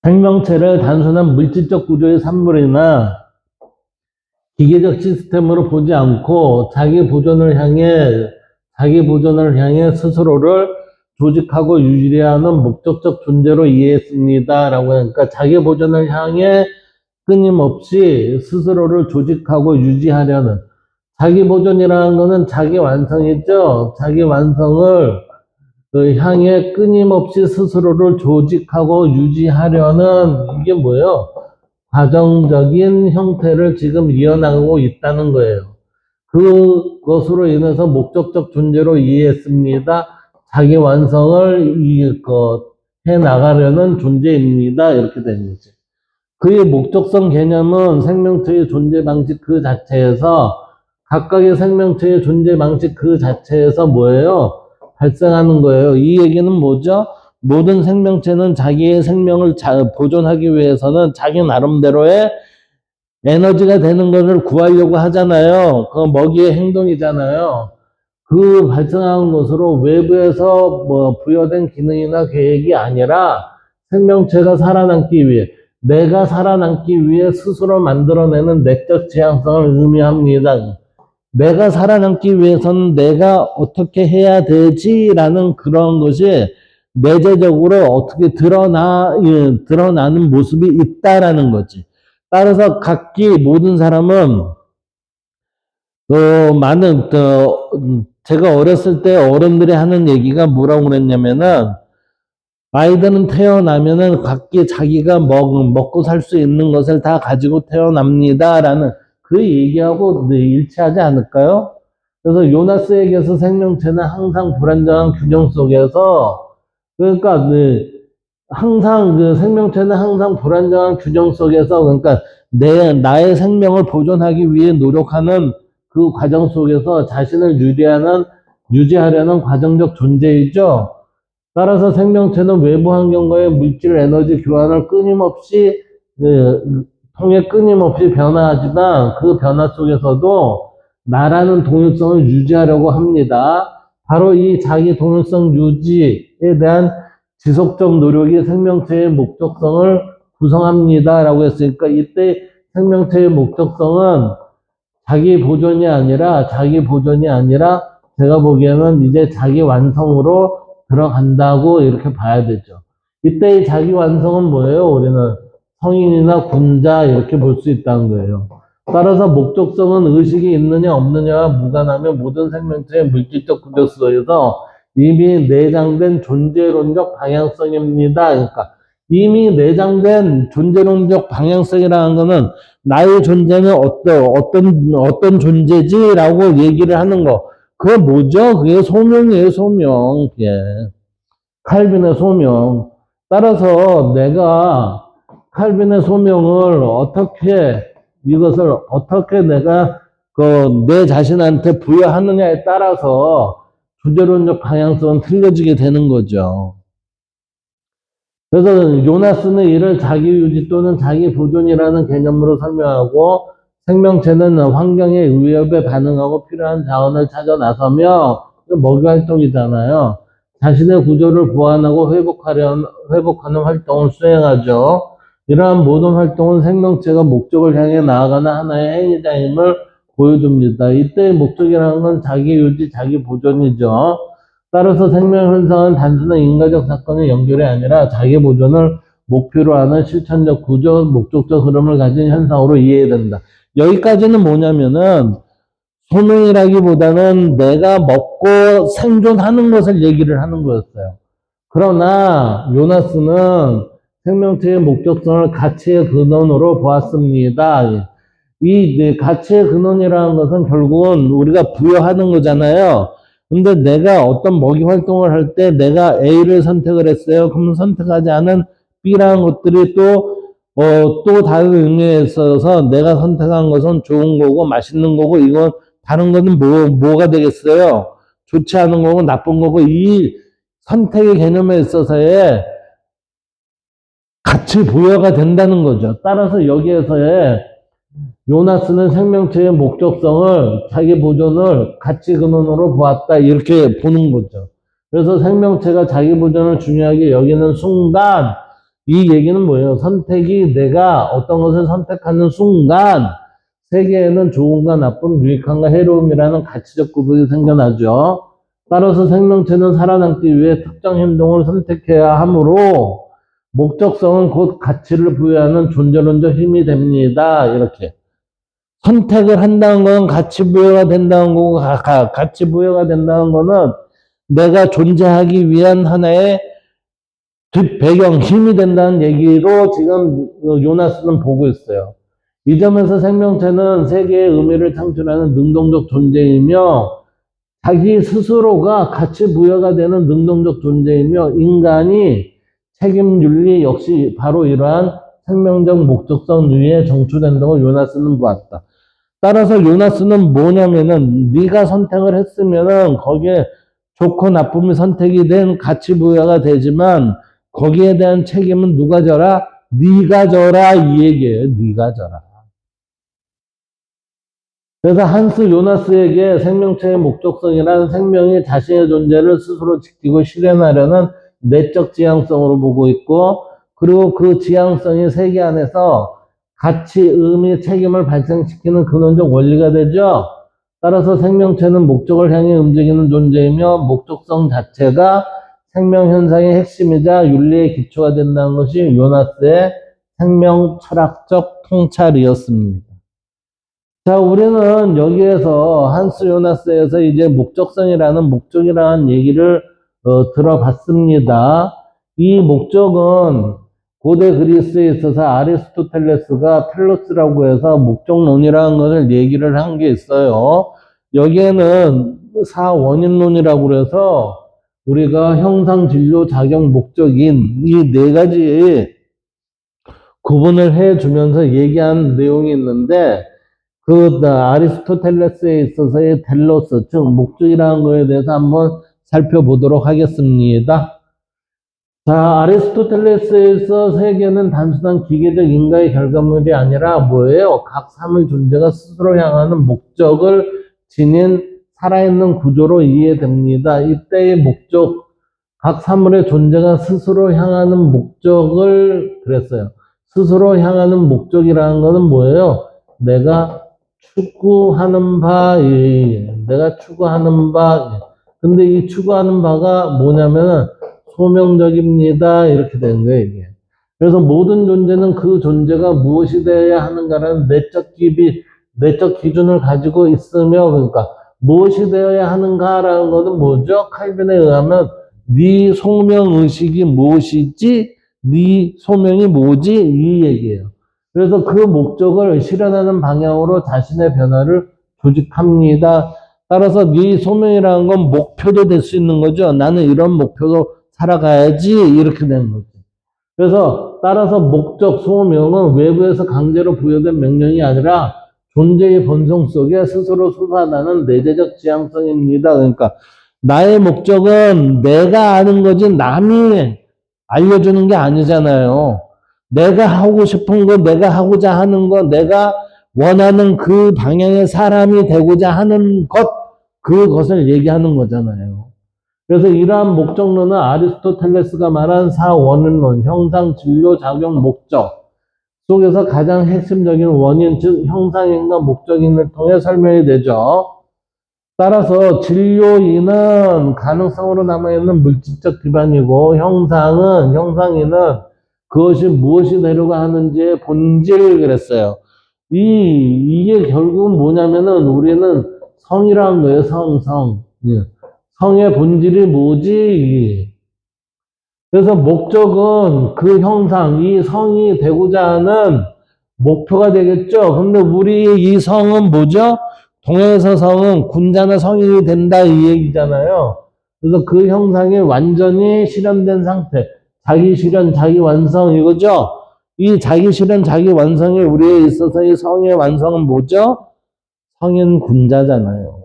생명체를 단순한 물질적 구조의 산물이나 기계적 시스템으로 보지 않고 자기 보존을 향해 스스로를 조직하고 유지하는 목적적 존재로 이해했습니다. 라고 하니까 자기 보존을 향해 끊임없이 스스로를 조직하고 유지하려는 자기 보존이라는 거는 자기 완성이죠. 자기 완성을 향해 끊임없이 스스로를 조직하고 유지하려는 이게 뭐예요? 과정적인 형태를 지금 이어나가고 있다는 거예요. 그것으로 인해서 목적적 존재로 이해했습니다. 자기 완성을 해 나가려는 존재입니다. 이렇게 되는 거죠. 그의 목적성 개념은 생명체의 존재 방식 그 자체에서 각각의 생명체의 존재 방식 그 자체에서 뭐예요? 발생하는 거예요. 이 얘기는 뭐죠? 모든 생명체는 자기의 생명을 보존하기 위해서는 자기 나름대로의 에너지가 되는 것을 구하려고 하잖아요. 그 먹이의 행동이잖아요. 그 발생하는 것으로 외부에서 부여된 기능이나 계획이 아니라 생명체가 살아남기 위해 내가 살아남기 위해 스스로 만들어내는 내적 지향성을 의미합니다. 내가 살아남기 위해서는 내가 어떻게 해야 되지라는 그런 것이 내재적으로 어떻게 드러나는 모습이 있다라는 거지. 따라서 각기 모든 사람은 제가 어렸을 때 어른들이 하는 얘기가 뭐라고 그랬냐면은 아이들은 태어나면은 각기 자기가 먹고 살 수 있는 것을 다 가지고 태어납니다라는 그 얘기하고 일치하지 않을까요? 그래서 요나스에게서 생명체는 항상 불안정한 균형 속에서 그러니까 항상 생명체는 항상 불안정한 균형 속에서 그러니까 나의 생명을 보존하기 위해 노력하는 그 과정 속에서 자신을 유지하려는 과정적 존재이죠. 따라서 생명체는 외부 환경과의 물질 에너지 교환을 통해 끊임없이 변화하지만 그 변화 속에서도 나라는 동일성을 유지하려고 합니다. 바로 이 자기 동일성 유지에 대한 지속적 노력이 생명체의 목적성을 구성합니다. 라고 했으니까 이때 생명체의 목적성은 자기 보존이 아니라 제가 보기에는 이제 자기 완성으로 들어간다고 이렇게 봐야 되죠. 이때의 자기 완성은 뭐예요? 우리는 성인이나 군자 이렇게 볼 수 있다는 거예요. 따라서 목적성은 의식이 있느냐 없느냐와 무관하며 모든 생명체의 물질적 구조 속에서 이미 내장된 존재론적 방향성입니다. 그러니까 이미 내장된 존재론적 방향성이라는 거는 나의 존재는 어떤 존재지라고 얘기를 하는 거. 그게 뭐죠? 그게 소명이에요, 소명. 그게. 칼빈의 소명. 따라서 내가 칼빈의 소명을 이것을 어떻게 내가 내 자신한테 부여하느냐에 따라서 존재론적 방향성은 틀려지게 되는 거죠. 그래서 요나스는 이를 자기 유지 또는 자기 보존이라는 개념으로 설명하고 생명체는 환경의 위협에 반응하고 필요한 자원을 찾아 나서며 먹이 활동이잖아요. 자신의 구조를 보완하고 회복하는 활동을 수행하죠. 이러한 모든 활동은 생명체가 목적을 향해 나아가는 하나의 행위자임을 보여줍니다. 이때의 목적이라는 건 자기 유지, 자기 보존이죠. 따라서 생명 현상은 단순한 인과적 사건의 연결이 아니라 자기 보존을 목표로 하는 실천적 구조, 목적적 흐름을 가진 현상으로 이해된다. 여기까지는 뭐냐면은 소명이라기보다는 내가 먹고 생존하는 것을 얘기를 하는 거였어요. 그러나 요나스는 생명체의 목적성을 가치의 근원으로 보았습니다. 이 가치의 근원이라는 것은 결국은 우리가 부여하는 거잖아요. 근데 내가 어떤 먹이 활동을 할 때 내가 A를 선택을 했어요. 그러면 선택하지 않은 B라는 것들이 또 다른 의미에 있어서 내가 선택한 것은 좋은 거고 맛있는 거고 이건 다른 거는 뭐가 되겠어요? 좋지 않은 거고 나쁜 거고 이 선택의 개념에 있어서의 가치 부여가 된다는 거죠. 따라서 여기에서의 요나스는 생명체의 목적성을 자기 보존을 가치 근원으로 보았다 이렇게 보는 거죠. 그래서 생명체가 자기 보존을 중요하게 여기는 순간 이 얘기는 뭐예요? 선택이 내가 어떤 것을 선택하는 순간 세계에는 좋음과 나쁨, 유익함과 해로움이라는 가치적 구분이 생겨나죠. 따라서 생명체는 살아남기 위해 특정 행동을 선택해야 하므로 목적성은 곧 가치를 부여하는 존재론적 힘이 됩니다. 이렇게. 선택을 한다는 건 가치 부여가 된다는 거고, 가치 부여가 된다는 거는 내가 존재하기 위한 하나의 뒷배경, 힘이 된다는 얘기로 지금 요나스는 보고 있어요. 이 점에서 생명체는 세계의 의미를 창출하는 능동적 존재이며 자기 스스로가 가치 부여가 되는 능동적 존재이며 인간이 책임윤리 역시 바로 이러한 생명적 목적성 위에 정추된다고 요나스는 보았다. 따라서 요나스는 뭐냐면은 네가 선택을 했으면은 거기에 좋고 나쁨이 선택이 된 가치 부여가 되지만 거기에 대한 책임은 누가 져라? 네가 져라 이 얘기예요. 네가 져라. 그래서 한스 요나스에게 생명체의 목적성이란 생명이 자신의 존재를 스스로 지키고 실현하려는 내적 지향성으로 보고 있고 그리고 그 지향성이 세계 안에서 가치, 의미, 책임을 발생시키는 근원적 원리가 되죠. 따라서 생명체는 목적을 향해 움직이는 존재이며 목적성 자체가 생명 현상의 핵심이자 윤리의 기초가 된다는 것이 요나스의 생명 철학적 통찰이었습니다. 자, 우리는 여기에서 한스 요나스에서 이제 목적성이라는 목적이라는 얘기를 들어봤습니다. 이 목적은 고대 그리스에 있어서 아리스토텔레스가 텔로스라고 해서 목적론이라는 것을 얘기를 한 게 있어요. 여기에는 사원인론이라고 그래서 우리가 형상, 진료, 작용, 목적인 이 네 가지 구분을 해주면서 얘기한 내용이 있는데 아리스토텔레스에 있어서의 텔로스, 즉, 목적이라는 거에 대해서 한번 살펴보도록 하겠습니다. 자, 아리스토텔레스에서 세계는 단순한 기계적 인과의 결과물이 아니라 뭐예요? 각 사물 존재가 스스로 향하는 목적을 지닌 살아있는 구조로 이해됩니다. 이때의 목적, 각 사물의 존재가 스스로 향하는 목적을 그랬어요. 스스로 향하는 목적이라는 것은 뭐예요? 내가 추구하는 바, 내가 추구하는 바. 근데 이 추구하는 바가 뭐냐면은 소명적입니다. 이렇게 되는 거예요, 이게. 그래서 모든 존재는 그 존재가 무엇이 되어야 하는가라는 내적 기준을 가지고 있으며, 그러니까 무엇이 되어야 하는가라는 것은 뭐죠? 칼빈에 의하면 네 소명의식이 무엇이지? 네 소명이 뭐지? 이 얘기예요. 그래서 그 목적을 실현하는 방향으로 자신의 변화를 조직합니다. 따라서 네 소명이라는 건 목표도 될 수 있는 거죠. 나는 이런 목표로 살아가야지 이렇게 되는 거죠. 그래서 따라서 목적, 소명은 외부에서 강제로 부여된 명령이 아니라 존재의 본성 속에 스스로 솟아나는 내재적 지향성입니다. 그러니까 나의 목적은 내가 아는 거지 남이 알려주는 게 아니잖아요. 내가 하고 싶은 거, 내가 하고자 하는 거, 내가 원하는 그 방향의 사람이 되고자 하는 것, 그것을 얘기하는 거잖아요. 그래서 이러한 목적론은 아리스토텔레스가 말한 사원론론, 형상, 진료, 작용, 목적 속에서 가장 핵심적인 원인, 즉 형상인과 목적인을 통해 설명이 되죠. 따라서 진료인은 가능성으로 남아있는 물질적 기반이고 형상인은 그것이 무엇이 되려고 하는지의 본질 그랬어요. 이게 결국은 뭐냐면은 우리는 성이라는 거예요, 성. 예. 성의 본질이 뭐지? 그래서 목적은 그 형상, 이 성이 되고자 하는 목표가 되겠죠. 근데 우리 이 성은 뭐죠? 동해에서 성은 군자나 성인이 된다 이 얘기잖아요. 그래서 그 형상이 완전히 실현된 상태. 자기 실현, 자기 완성 이거죠. 이 자기 실현, 자기 완성이 우리에 있어서 이 성의 완성은 뭐죠? 성인 군자잖아요.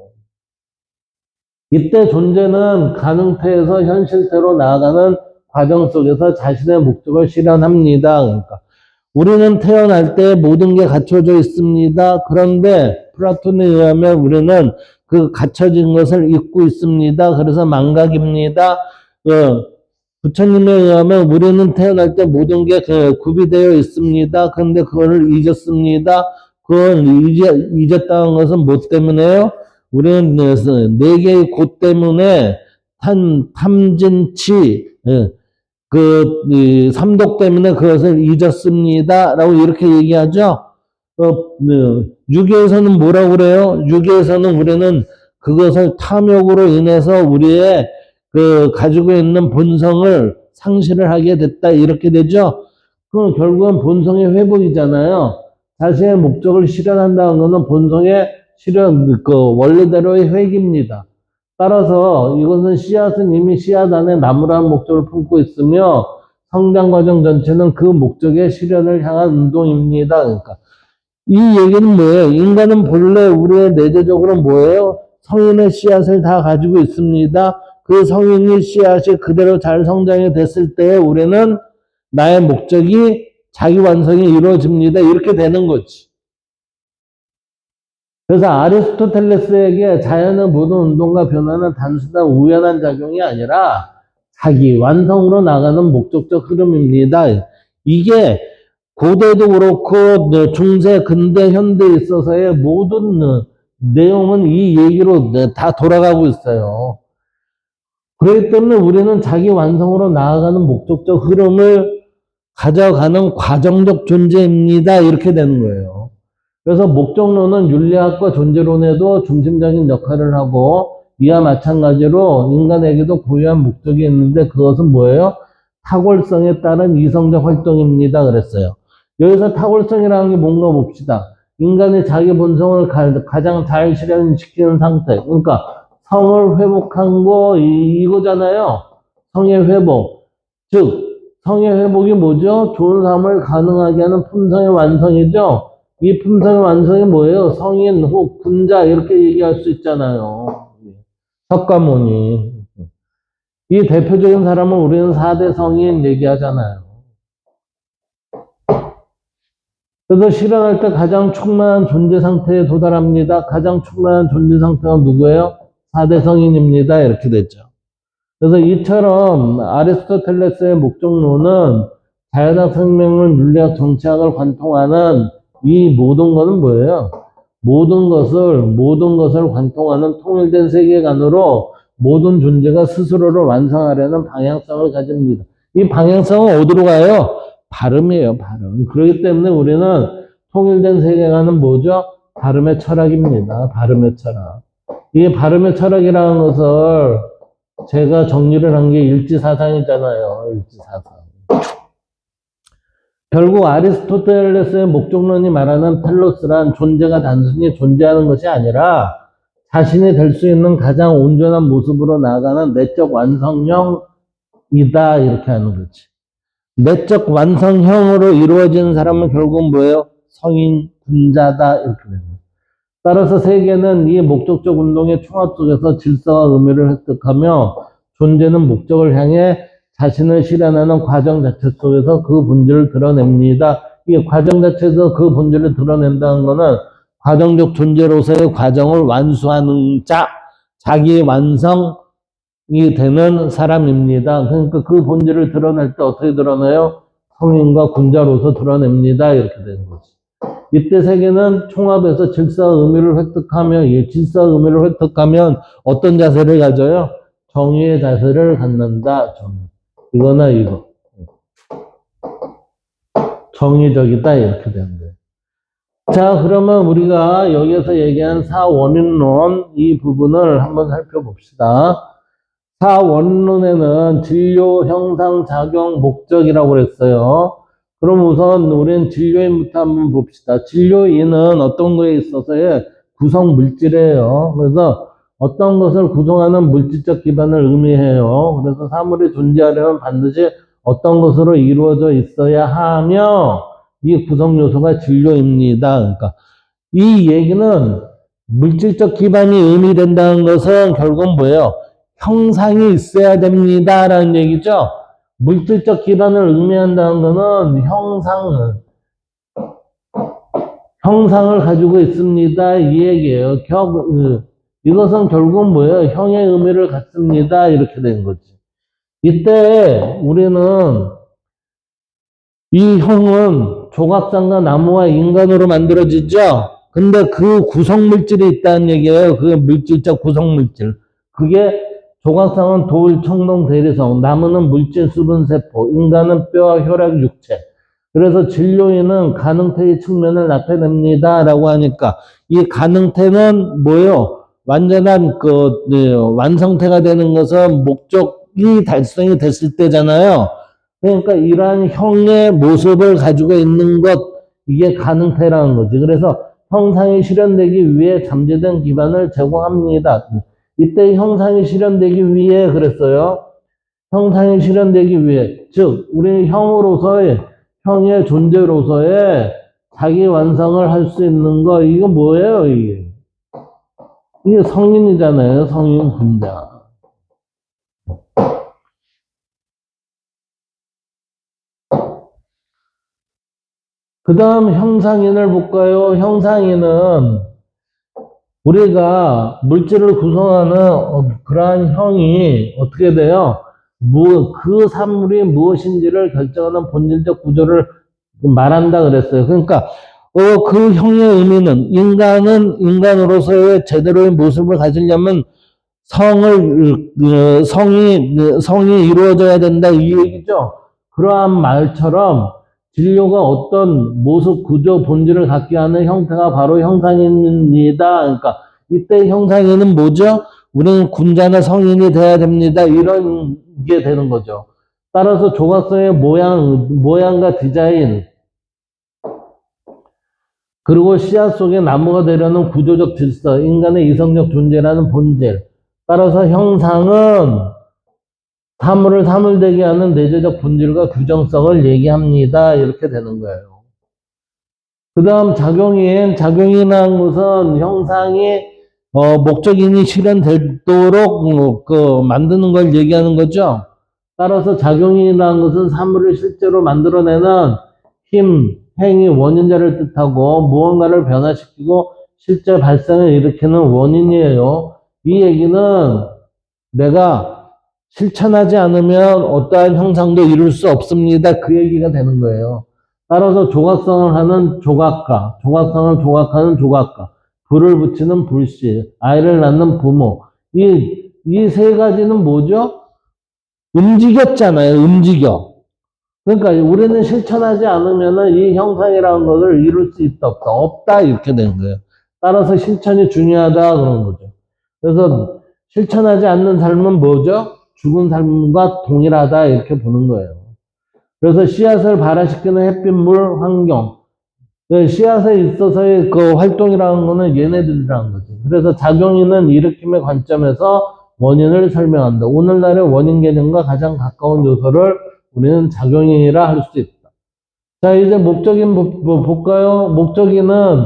이때 존재는 가능태에서 현실태로 나아가는 과정 속에서 자신의 목적을 실현합니다. 그러니까 우리는 태어날 때 모든 게 갖춰져 있습니다. 그런데 플라톤에 의하면 우리는 그 갖춰진 것을 잊고 있습니다. 그래서 망각입니다. 부처님에 의하면 우리는 태어날 때 모든 게 구비되어 있습니다. 그런데 그거를 잊었습니다. 그건 잊었다는 것은 뭐 때문에요? 우리는 네 개의 고 때문에 탐진치, 삼독 때문에 그것을 잊었습니다. 라고 이렇게 얘기하죠. 유교에서는 뭐라고 그래요? 유교에서는 우리는 그것을 탐욕으로 인해서 우리의 가지고 있는 본성을 상실을 하게 됐다. 이렇게 되죠. 그럼 결국은 본성의 회복이잖아요. 자신의 목적을 실현한다는 것은 본성의 원래대로의 회귀입니다. 따라서 이것은 씨앗은 이미 씨앗 안에 나무라는 목적을 품고 있으며 성장 과정 전체는 그 목적의 실현을 향한 운동입니다. 그러니까 이 얘기는 뭐예요? 인간은 본래 우리의 내재적으로 뭐예요? 성인의 씨앗을 다 가지고 있습니다. 그 성인의 씨앗이 그대로 잘 성장이 됐을 때 우리는 나의 목적이 자기 완성이 이루어집니다. 이렇게 되는 거지. 그래서 아리스토텔레스에게 자연의 모든 운동과 변화는 단순한 우연한 작용이 아니라 자기 완성으로 나가는 목적적 흐름입니다. 이게 고대도 그렇고 중세, 근대, 현대에 있어서의 모든 내용은 이 얘기로 다 돌아가고 있어요. 그렇기 때문에 우리는 자기 완성으로 나아가는 목적적 흐름을 가져가는 과정적 존재입니다. 이렇게 되는 거예요. 그래서 목적론은 윤리학과 존재론에도 중심적인 역할을 하고 이와 마찬가지로 인간에게도 고유한 목적이 있는데 그것은 뭐예요? 탁월성에 따른 이성적 활동입니다. 그랬어요. 여기서 탁월성이라는 게 뭔가 봅시다. 인간이 자기 본성을 가장 잘 실현시키는 상태. 그러니까 성을 회복한 거 이거잖아요. 성의 회복. 즉 성의 회복이 뭐죠? 좋은 삶을 가능하게 하는 품성의 완성이죠. 이 품성의 완성이 뭐예요? 성인 혹 군자 이렇게 얘기할 수 있잖아요. 석가모니. 이 대표적인 사람은 우리는 4대 성인 얘기하잖아요. 그래서 실현할 때 가장 충만한 존재 상태에 도달합니다. 가장 충만한 존재 상태가 누구예요? 4대 성인입니다. 이렇게 됐죠. 그래서 이처럼 아리스토텔레스의 목적론은 자연학 생명을 물리학 정치학을 관통하는 이 모든 것은 뭐예요? 모든 것을 관통하는 통일된 세계관으로 모든 존재가 스스로를 완성하려는 방향성을 가집니다. 이 방향성은 어디로 가요? 발음이에요, 발음. 그렇기 때문에 우리는 통일된 세계관은 뭐죠? 발음의 철학입니다. 발음의 철학. 이 발음의 철학이라는 것을 제가 정리를 한 게 일지사상이잖아요. 일지사상. 결국 아리스토텔레스의 목적론이 말하는 텔로스란 존재가 단순히 존재하는 것이 아니라 자신이 될 수 있는 가장 온전한 모습으로 나아가는 내적 완성형이다. 이렇게 하는 거지. 내적 완성형으로 이루어지는 사람은 결국 뭐예요? 성인, 군자다. 이렇게 되는 거예요. 따라서 세계는 이 목적적 운동의 총합 속에서 질서와 의미를 획득하며 존재는 목적을 향해 자신을 실현하는 과정 자체 속에서 그 본질을 드러냅니다. 이 과정 자체에서 그 본질을 드러낸다는 것은 과정적 존재로서의 과정을 완수하는 자기 완성이 되는 사람입니다. 그러니까 그 본질을 드러낼 때 어떻게 드러나요? 성인과 군자로서 드러냅니다. 이렇게 되는 거지. 이때 세계는 총합에서 질서와 의미를 획득하며 이 질서와 의미를 획득하면 어떤 자세를 가져요? 정의의 자세를 갖는다. 이거나 이거. 정의적이다. 이렇게 되는 거예요. 자, 그러면 우리가 여기에서 얘기한 사원인론 이 부분을 한번 살펴봅시다. 사원론에는 진료, 형상, 작용, 목적이라고 그랬어요. 그럼 우선 우리는 진료인부터 한번 봅시다. 진료인은 어떤 거에 있어서의 구성 물질이에요. 그래서 어떤 것을 구성하는 물질적 기반을 의미해요. 그래서 사물이 존재하려면 반드시 어떤 것으로 이루어져 있어야 하며 이 구성 요소가 진료입니다. 그러니까 이 얘기는 물질적 기반이 의미된다는 것은 결국은 뭐예요? 형상이 있어야 됩니다라는 얘기죠. 물질적 기반을 의미한다는 것은 형상을 가지고 있습니다. 이 얘기예요. 이것은 결국은 뭐예요? 형의 의미를 갖습니다. 이렇게 된 거지. 이때 우리는 이 형은 조각상과 나무와 인간으로 만들어지죠? 근데 그 구성물질이 있다는 얘기예요. 그 물질적 구성물질. 그게 조각상은 돌, 청동, 대리석, 나무는 물질, 수분, 세포, 인간은 뼈와 혈액, 육체. 그래서 진료인은 가능태의 측면을 나타냅니다. 라고 하니까 이 가능태는 뭐예요? 완전한 완성태가 되는 것은 목적이 달성이 됐을 때잖아요. 그러니까 이러한 형의 모습을 가지고 있는 것, 이게 가능태라는 거지. 그래서 형상이 실현되기 위해 잠재된 기반을 제공합니다. 이때 형상이 실현되기 위해 그랬어요. 형상이 실현되기 위해. 즉, 우리 형의 존재로서의 자기 완성을 할 수 있는 거, 이거 뭐예요, 이게? 이게 성인이잖아요, 성인 분자. 그 다음 형상인을 볼까요? 형상인은 우리가 물질을 구성하는 그러한 형이 어떻게 돼요? 그 산물이 무엇인지를 결정하는 본질적 구조를 말한다 그랬어요. 그러니까 그 형의 의미는 인간은 인간으로서의 제대로의 모습을 가지려면 성이 이루어져야 된다 이 얘기죠. 그러한 말처럼 진료가 어떤 모습, 구조, 본질을 갖게 하는 형태가 바로 형상입니다. 그러니까 이때 형상에는 뭐죠? 우리는 군자나 성인이 돼야 됩니다. 이런 게 되는 거죠. 따라서 조각상의 모양과 디자인, 그리고 씨앗 속에 나무가 되려는 구조적 질서, 인간의 이성적 존재라는 본질. 따라서 형상은 사물을 사물되게 하는 내재적 본질과 규정성을 얘기합니다. 이렇게 되는 거예요. 그 다음 작용이라는 것은 형상이 목적인이 실현되도록 만드는 걸 얘기하는 거죠. 따라서 작용이라는 것은 사물을 실제로 만들어내는 힘, 행위, 원인자를 뜻하고 무언가를 변화시키고 실제 발생을 일으키는 원인이에요. 이 얘기는 내가 실천하지 않으면 어떠한 형상도 이룰 수 없습니다. 그 얘기가 되는 거예요. 따라서 조각성을 하는 조각가, 조각성을 조각하는 조각가, 불을 붙이는 불씨, 아이를 낳는 부모. 이 세 가지는 뭐죠? 움직였잖아요. 움직여. 그러니까 우리는 실천하지 않으면 이 형상이라는 것을 이룰 수 있다, 없다. 없다, 이렇게 되는 거예요. 따라서 실천이 중요하다, 그런 거죠. 그래서 실천하지 않는 삶은 뭐죠? 죽은 삶과 동일하다, 이렇게 보는 거예요. 그래서 씨앗을 발화시키는 햇빛, 물, 환경. 씨앗에 있어서의 그 활동이라는 거는 얘네들이라는 거죠. 그래서 작용인은 일으킴의 관점에서 원인을 설명한다. 오늘날의 원인 개념과 가장 가까운 요소를 우리는 작용인이라 할 수 있다. 자, 이제 목적인 볼까요? 목적인은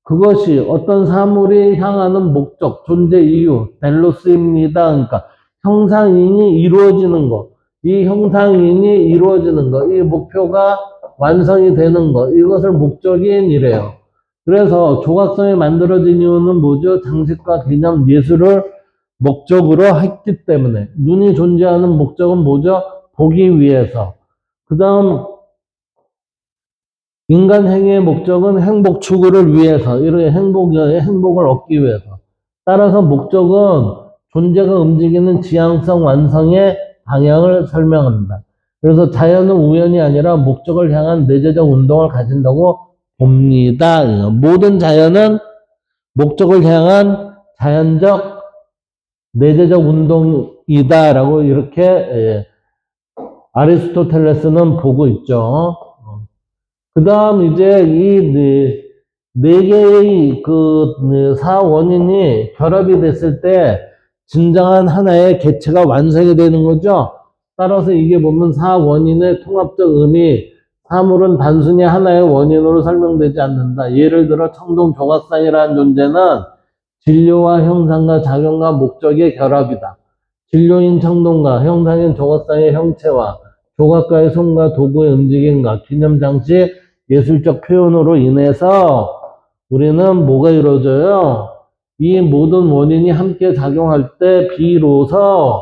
그것이 어떤 사물이 향하는 목적, 존재 이유, 델로스입니다. 그러니까 형상인이 이루어지는 것, 이 형상인이 이루어지는 것, 이 목표가 완성이 되는 것, 이것을 목적인이래요. 그래서 조각성이 만들어진 이유는 뭐죠? 장식과 개념, 예술을 목적으로 했기 때문에. 눈이 존재하는 목적은 뭐죠? 보기 위해서. 그 다음 인간 행위의 목적은 행복 추구를 위해서, 이렇게 행복을 얻기 위해서. 따라서 목적은 존재가 움직이는 지향성 완성의 방향을 설명합니다. 그래서 자연은 우연이 아니라 목적을 향한 내재적 운동을 가진다고 봅니다. 모든 자연은 목적을 향한 자연적 내재적 운동이다라고 이렇게 아리스토텔레스는 보고 있죠. 그 다음 이제 이 네 개의 사원인이 결합이 됐을 때 진정한 하나의 개체가 완성이 되는 거죠. 따라서 이게 보면 사원인의 통합적 의미, 사물은 단순히 하나의 원인으로 설명되지 않는다. 예를 들어 청동 조각상이라는 존재는 진료와 형상과 작용과 목적의 결합이다. 진료인 청동과 형상인 조각상의 형체와 조각가의 손과 도구의 움직임과 기념장치, 예술적 표현으로 인해서 우리는 뭐가 이루어져요? 이 모든 원인이 함께 작용할 때 비로소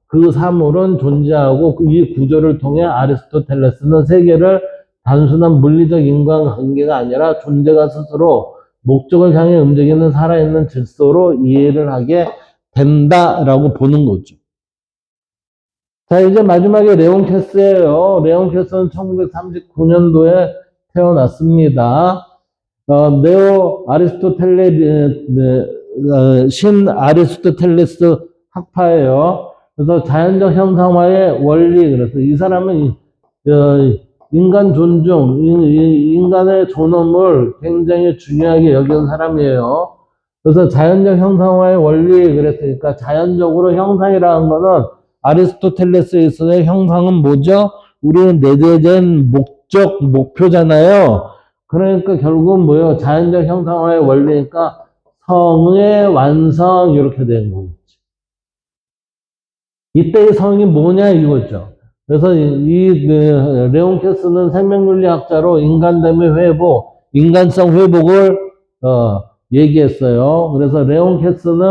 그 사물은 존재하고 이 구조를 통해 아리스토텔레스는 세계를 단순한 물리적 인간관계가 아니라 존재가 스스로 목적을 향해 움직이는 살아있는 질서로 이해를 하게 된다라고 보는 거죠. 자, 이제 마지막에 레온 캐스예요. 레온 캐스는 1939년도에 태어났습니다. 네오 아리스토텔레, 신 아리스토텔레스 학파예요. 그래서 자연적 형상화의 원리, 그래서 이 사람은 인간 존중, 인간의 존엄을 굉장히 중요하게 여기는 사람이에요. 그래서 자연적 형상화의 원리, 그랬으니까 자연적으로 형상이라는 거는 아리스토텔레스에서의 형상은 뭐죠? 우리는 내재된 목적, 목표잖아요. 그러니까 결국은 뭐예요? 자연적 형상화의 원리니까 성의 완성 이렇게 된 거죠. 이때의 성이 뭐냐 이거죠. 그래서 레온 캐스는 생명윤리학자로 인간됨의 회복, 인간성 회복을 얘기했어요. 그래서 레온 캐스는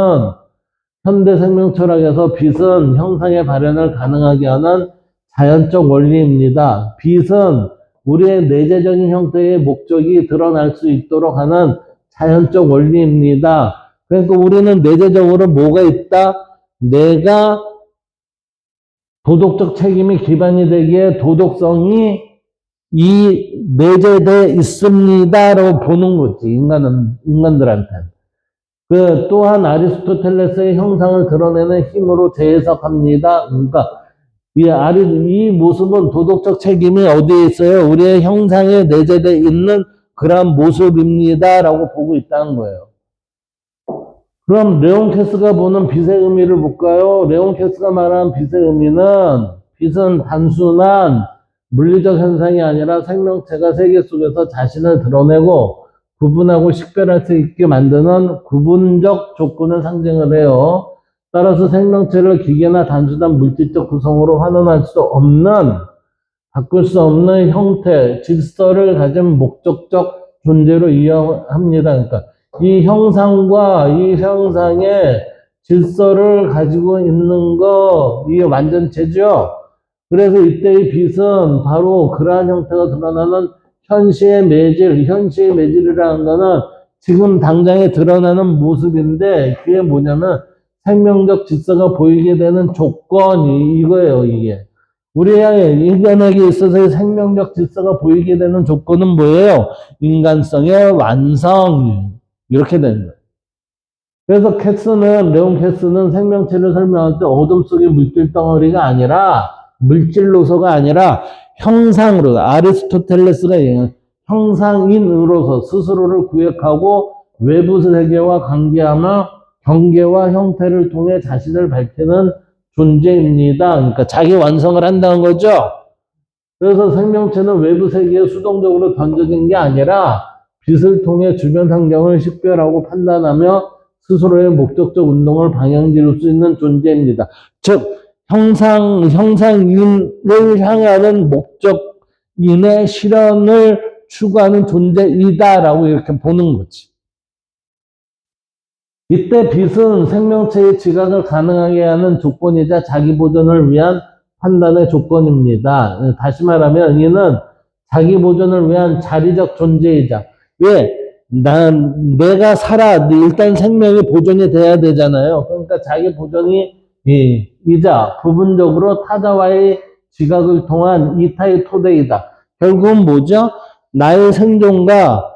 현대 생명철학에서 빛은 형상의 발현을 가능하게 하는 자연적 원리입니다. 빛은 우리의 내재적인 형태의 목적이 드러날 수 있도록 하는 자연적 원리입니다. 그러니까 우리는 내재적으로 뭐가 있다? 내가 도덕적 책임이 기반이 되기에 도덕성이 이 내재되어 있습니다라고 보는 거지, 인간들한테. 또한 아리스토텔레스의 형상을 드러내는 힘으로 재해석합니다. 그러니까 이 모습은 도덕적 책임이 어디에 있어요? 우리의 형상에 내재되어 있는 그런 모습입니다라고 보고 있다는 거예요. 그럼 레온 캐스가 보는 빛의 의미를 볼까요? 레온 캐스가 말하는 빛의 의미는 빛은 단순한 물리적 현상이 아니라 생명체가 세계 속에서 자신을 드러내고 구분하고 식별할 수 있게 만드는 구분적 조건을 상징을 해요. 따라서 생명체를 기계나 단순한 물질적 구성으로 환원할 수 없는, 바꿀 수 없는 형태, 질서를 가진 목적적 존재로 이해합니다. 그러니까 이 형상과 이 형상의 질서를 가지고 있는 거, 이게 완전체죠. 그래서 이때의 빛은 바로 그러한 형태가 드러나는 현시의 매질, 현시의 매질이라는 거는 지금 당장에 드러나는 모습인데, 그게 뭐냐면 생명적 질서가 보이게 되는 조건이 이거예요, 이게. 우리의 인간에게 있어서의 생명적 질서가 보이게 되는 조건은 뭐예요? 인간성의 완성. 이렇게 되는 거예요. 그래서 레온 캐스는 생명체를 설명할 때 어둠 속의 물질 덩어리가 아니라, 물질로서가 아니라 형상으로, 아리스토텔레스가 얘기하는 형상인으로서 스스로를 구획하고 외부 세계와 관계하며 경계와 형태를 통해 자신을 밝히는 존재입니다. 그러니까 자기 완성을 한다는 거죠. 그래서 생명체는 외부 세계에 수동적으로 던져진 게 아니라 빛을 통해 주변 환경을 식별하고 판단하며 스스로의 목적적 운동을 방향지를 수 있는 존재입니다. 즉 형상인을 향하는 목적인의 실현을 추구하는 존재이다라고 이렇게 보는 거지. 이때 빛은 생명체의 지각을 가능하게 하는 조건이자 자기 보존을 위한 판단의 조건입니다. 다시 말하면 이는 자기 보존을 위한 자리적 존재이자, 왜? 내가 살아, 일단 생명이 보존이 돼야 되잖아요. 그러니까 자기 보존이 이자 부분적으로 타자와의 지각을 통한 이타의 토대이다. 결국은 뭐죠? 나의 생존과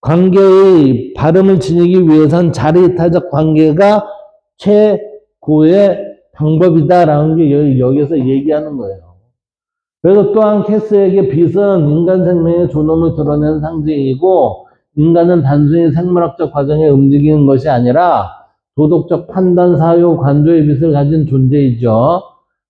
관계의 발음을 지니기 위해선 자리이타적 관계가 최고의 방법이다라는 게 여기서 얘기하는 거예요. 그래서 또한 캐스에게 빛은 인간 생명의 존엄을 드러내는 상징이고, 인간은 단순히 생물학적 과정에 움직이는 것이 아니라 도덕적 판단, 사유, 관조의 빛을 가진 존재이죠.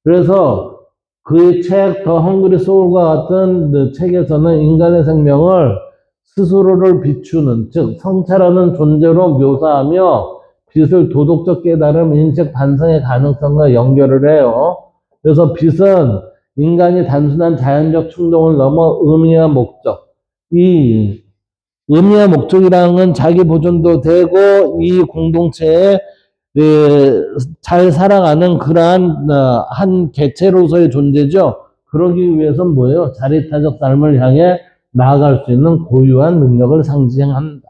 그래서 그의 책, 더 헝그리 소울과 같은 책에서는 인간의 생명을 스스로를 비추는, 즉 성찰하는 존재로 묘사하며 빛을 도덕적 깨달음, 인식 반성의 가능성과 연결을 해요. 그래서 빛은 인간이 단순한 자연적 충동을 넘어 의미와 목적, 이 의미와 목적이라는 건 자기 보존도 되고 이 공동체에 잘 살아가는 그러한 한 개체로서의 존재죠. 그러기 위해서는 뭐예요? 자리타적 삶을 향해 나아갈 수 있는 고유한 능력을 상징한다.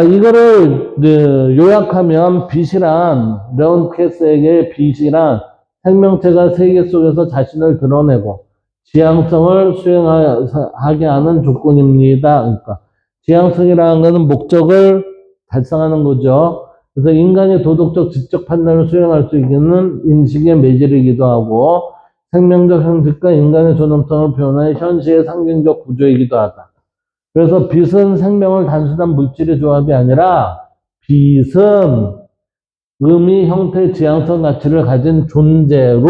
이거를 요약하면 빛이란, 레온캐스에게 빛이란 생명체가 세계 속에서 자신을 드러내고 지향성을 수행하게 하는 조건입니다. 그러니까 지향성이라는 것은 목적을 달성하는 거죠. 그래서 인간의 도덕적 지적 판단을 수행할 수 있는 인식의 매질이기도 하고 생명적 형식과 인간의 존엄성을 표현하는 현실의 상징적 구조이기도 하다. 그래서 빛은 생명을 단순한 물질의 조합이 아니라 빛은 의미, 형태, 지향성 가치를 가진 존재로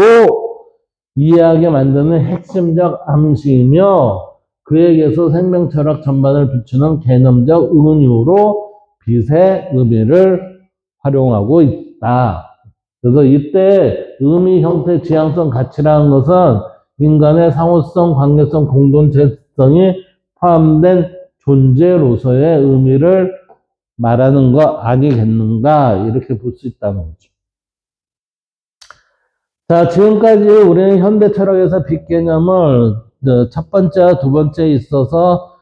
이해하게 만드는 핵심적 암시이며 그에게서 생명 철학 전반을 비추는 개념적 은유로 빛의 의미를 활용하고 있다. 그래서 이때 의미, 형태, 지향성, 가치라는 것은 인간의 상호성, 관계성, 공동체성이 포함된 존재로서의 의미를 말하는 거 아니겠는가 이렇게 볼 수 있다는 거죠. 자, 지금까지 우리는 현대 철학에서 빛 개념을 첫 번째와 두 번째에 있어서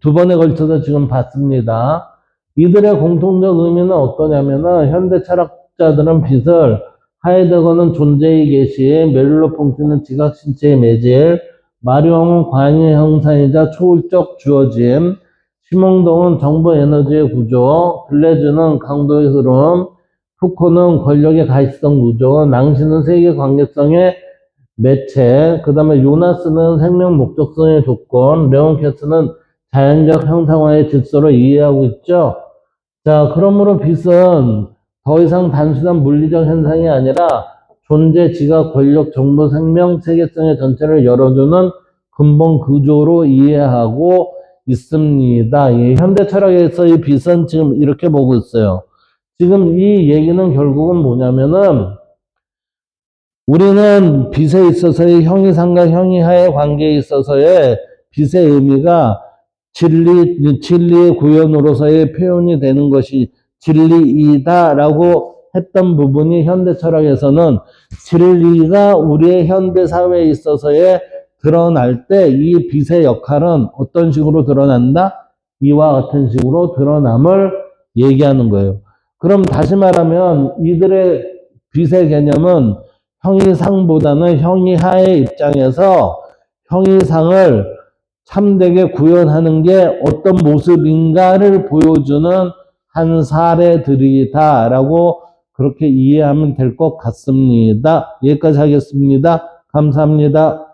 두 번에 걸쳐서 지금 봤습니다. 이들의 공통적 의미는 어떠냐면은 현대 철학자들은 빛을 하이데거는 존재의 계시, 멜로퐁티는 지각 신체의 매질, 마리옹은 관의 형상이자 초월적 주어짐, 시몽동은 정보 에너지의 구조, 들레즈는 강도의 흐름, 푸코는 권력의 가시성 구조, 낭시는 세계 관계성의 매체, 그 다음에 요나스는 생명 목적성의 조건, 레온캐스는 자연적 형상화의 질서로 이해하고 있죠. 자, 그러므로 빛은 더 이상 단순한 물리적 현상이 아니라 존재, 지각, 권력, 정보, 생명, 세계성의 전체를 열어주는 근본 구조로 이해하고 있습니다. 현대 철학에서 이 빛은 지금 이렇게 보고 있어요. 지금 이 얘기는 결국은 뭐냐면은 우리는 빛에 있어서의 형이상과 형이하의 관계에 있어서의 빛의 의미가 진리의 구현으로서의 표현이 되는 것이 진리이다라고 했던 부분이 현대 철학에서는 진리가 우리의 현대 사회에 있어서의 드러날 때 이 빛의 역할은 어떤 식으로 드러난다? 이와 같은 식으로 드러남을 얘기하는 거예요. 그럼 다시 말하면 이들의 빛의 개념은 형이상보다는 형이하의 입장에서 형이상을 참되게 구현하는 게 어떤 모습인가를 보여주는 한 사례들이다라고 그렇게 이해하면 될 것 같습니다. 여기까지 하겠습니다. 감사합니다.